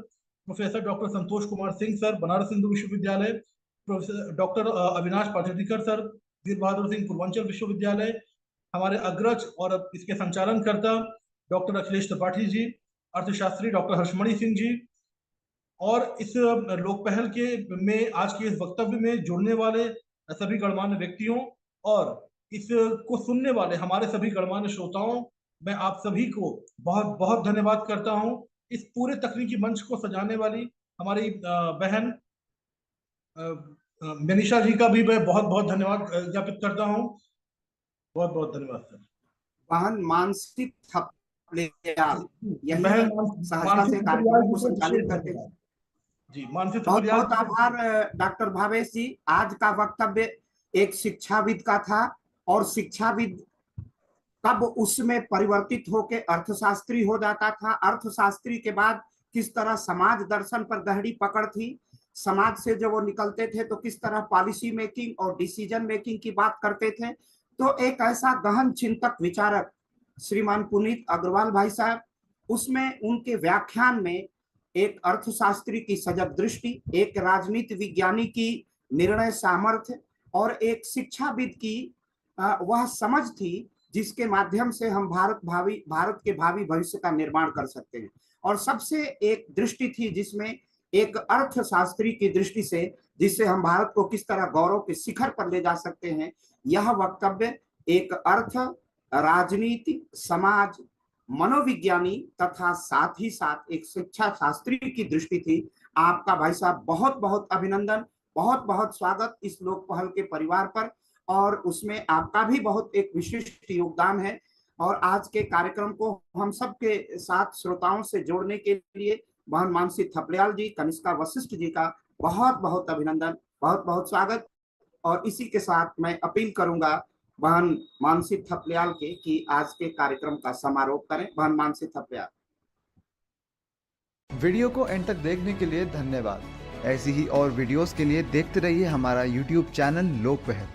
professor doctor Santosh Kumar Singh sir, Banaras Hindu विश्वविद्यालय, professor doctor Avinash Patlikar sir, Veer Bahadur Singh Purvanchal विश्वविद्यालय, हमारे अग्रज और इसके संचालनकर्ता डॉक्टर अखिलेश त्रिपाठी जी, अर्थशास्त्री डॉक्टर हर्षमणि सिंह जी, और इस लोक पहल के में आज के इस वक्तव्य में जुड़ने वाले सभी गणमान्य व्यक्तियों और इसको सुनने वाले हमारे सभी गणमान्य श्रोताओं, मैं आप सभी को बहुत बहुत धन्यवाद करता हूं। इस पूरे तकनीकी मंच को सजाने वाली हमारी बहन मनीषा जी का भी मैं बहुत बहुत धन्यवाद ज्ञापित करता हूं। बहुत बहुत धन्यवाद सर। बहन मानसी थपलियाल यही बहन सहजता से कार्यक्रम को संचालित करते हैं। जी, मानसी बहुत थपलियाल, बहुत आभार डॉक्टर भावेश जी। आज का वक्तव्य एक शिक्षाविद का था और शिक्षाविद कब उसमें परिवर्तित होकर अर्थशास्त्री हो जाता था, अर्थशास्त्री के बाद किस तरह समाज दर्शन पर गहरी पकड़ थी, समाज से जब वो निकलते थे तो किस तरह पॉलिसी मेकिंग और डिसीजन मेकिंग की बात करते थे। तो एक ऐसा गहन चिंतक विचारक श्रीमान पुनीत अग्रवाल भाई साहब, उसमें उनके व्याख्यान में एक अर्थशास्त्री की सजग दृष्टि, एक राजनीति विज्ञानी की निर्णय सामर्थ्य और एक शिक्षाविद की वह समझ थी जिसके माध्यम से हम भारत के भावी भविष्य का निर्माण कर सकते हैं। और सबसे एक दृष्टि थी जिसमें एक अर्थशास्त्री की दृष्टि से, जिससे हम भारत को किस तरह गौरव के शिखर पर ले जा सकते हैं। यह वक्तव्य एक अर्थ, राजनीति, समाज, मनोविज्ञानी तथा साथ ही साथ एक शिक्षा शास्त्री की दृष्टि थी। आपका भाई साहब बहुत बहुत अभिनंदन, बहुत बहुत स्वागत इस लोक पहल के परिवार पर, और उसमें आपका भी बहुत एक विशिष्ट योगदान है। और आज के कार्यक्रम को हम सब के साथ श्रोताओं से जोड़ने के लिए बहन मानसी थपलियाल जी, कनिष्का वशिष्ठ जी का बहुत बहुत अभिनंदन, बहुत बहुत स्वागत। और इसी के साथ मैं अपील करूंगा बहन मानसी थपलियाल के कि आज के कार्यक्रम का समारोह करें। बहन मानसी थपलियाल। वीडियो को एंड तक देखने के लिए धन्यवाद। ऐसी ही और वीडियोस के लिए देखते रहिए हमारा YouTube चैनल लोक पहल।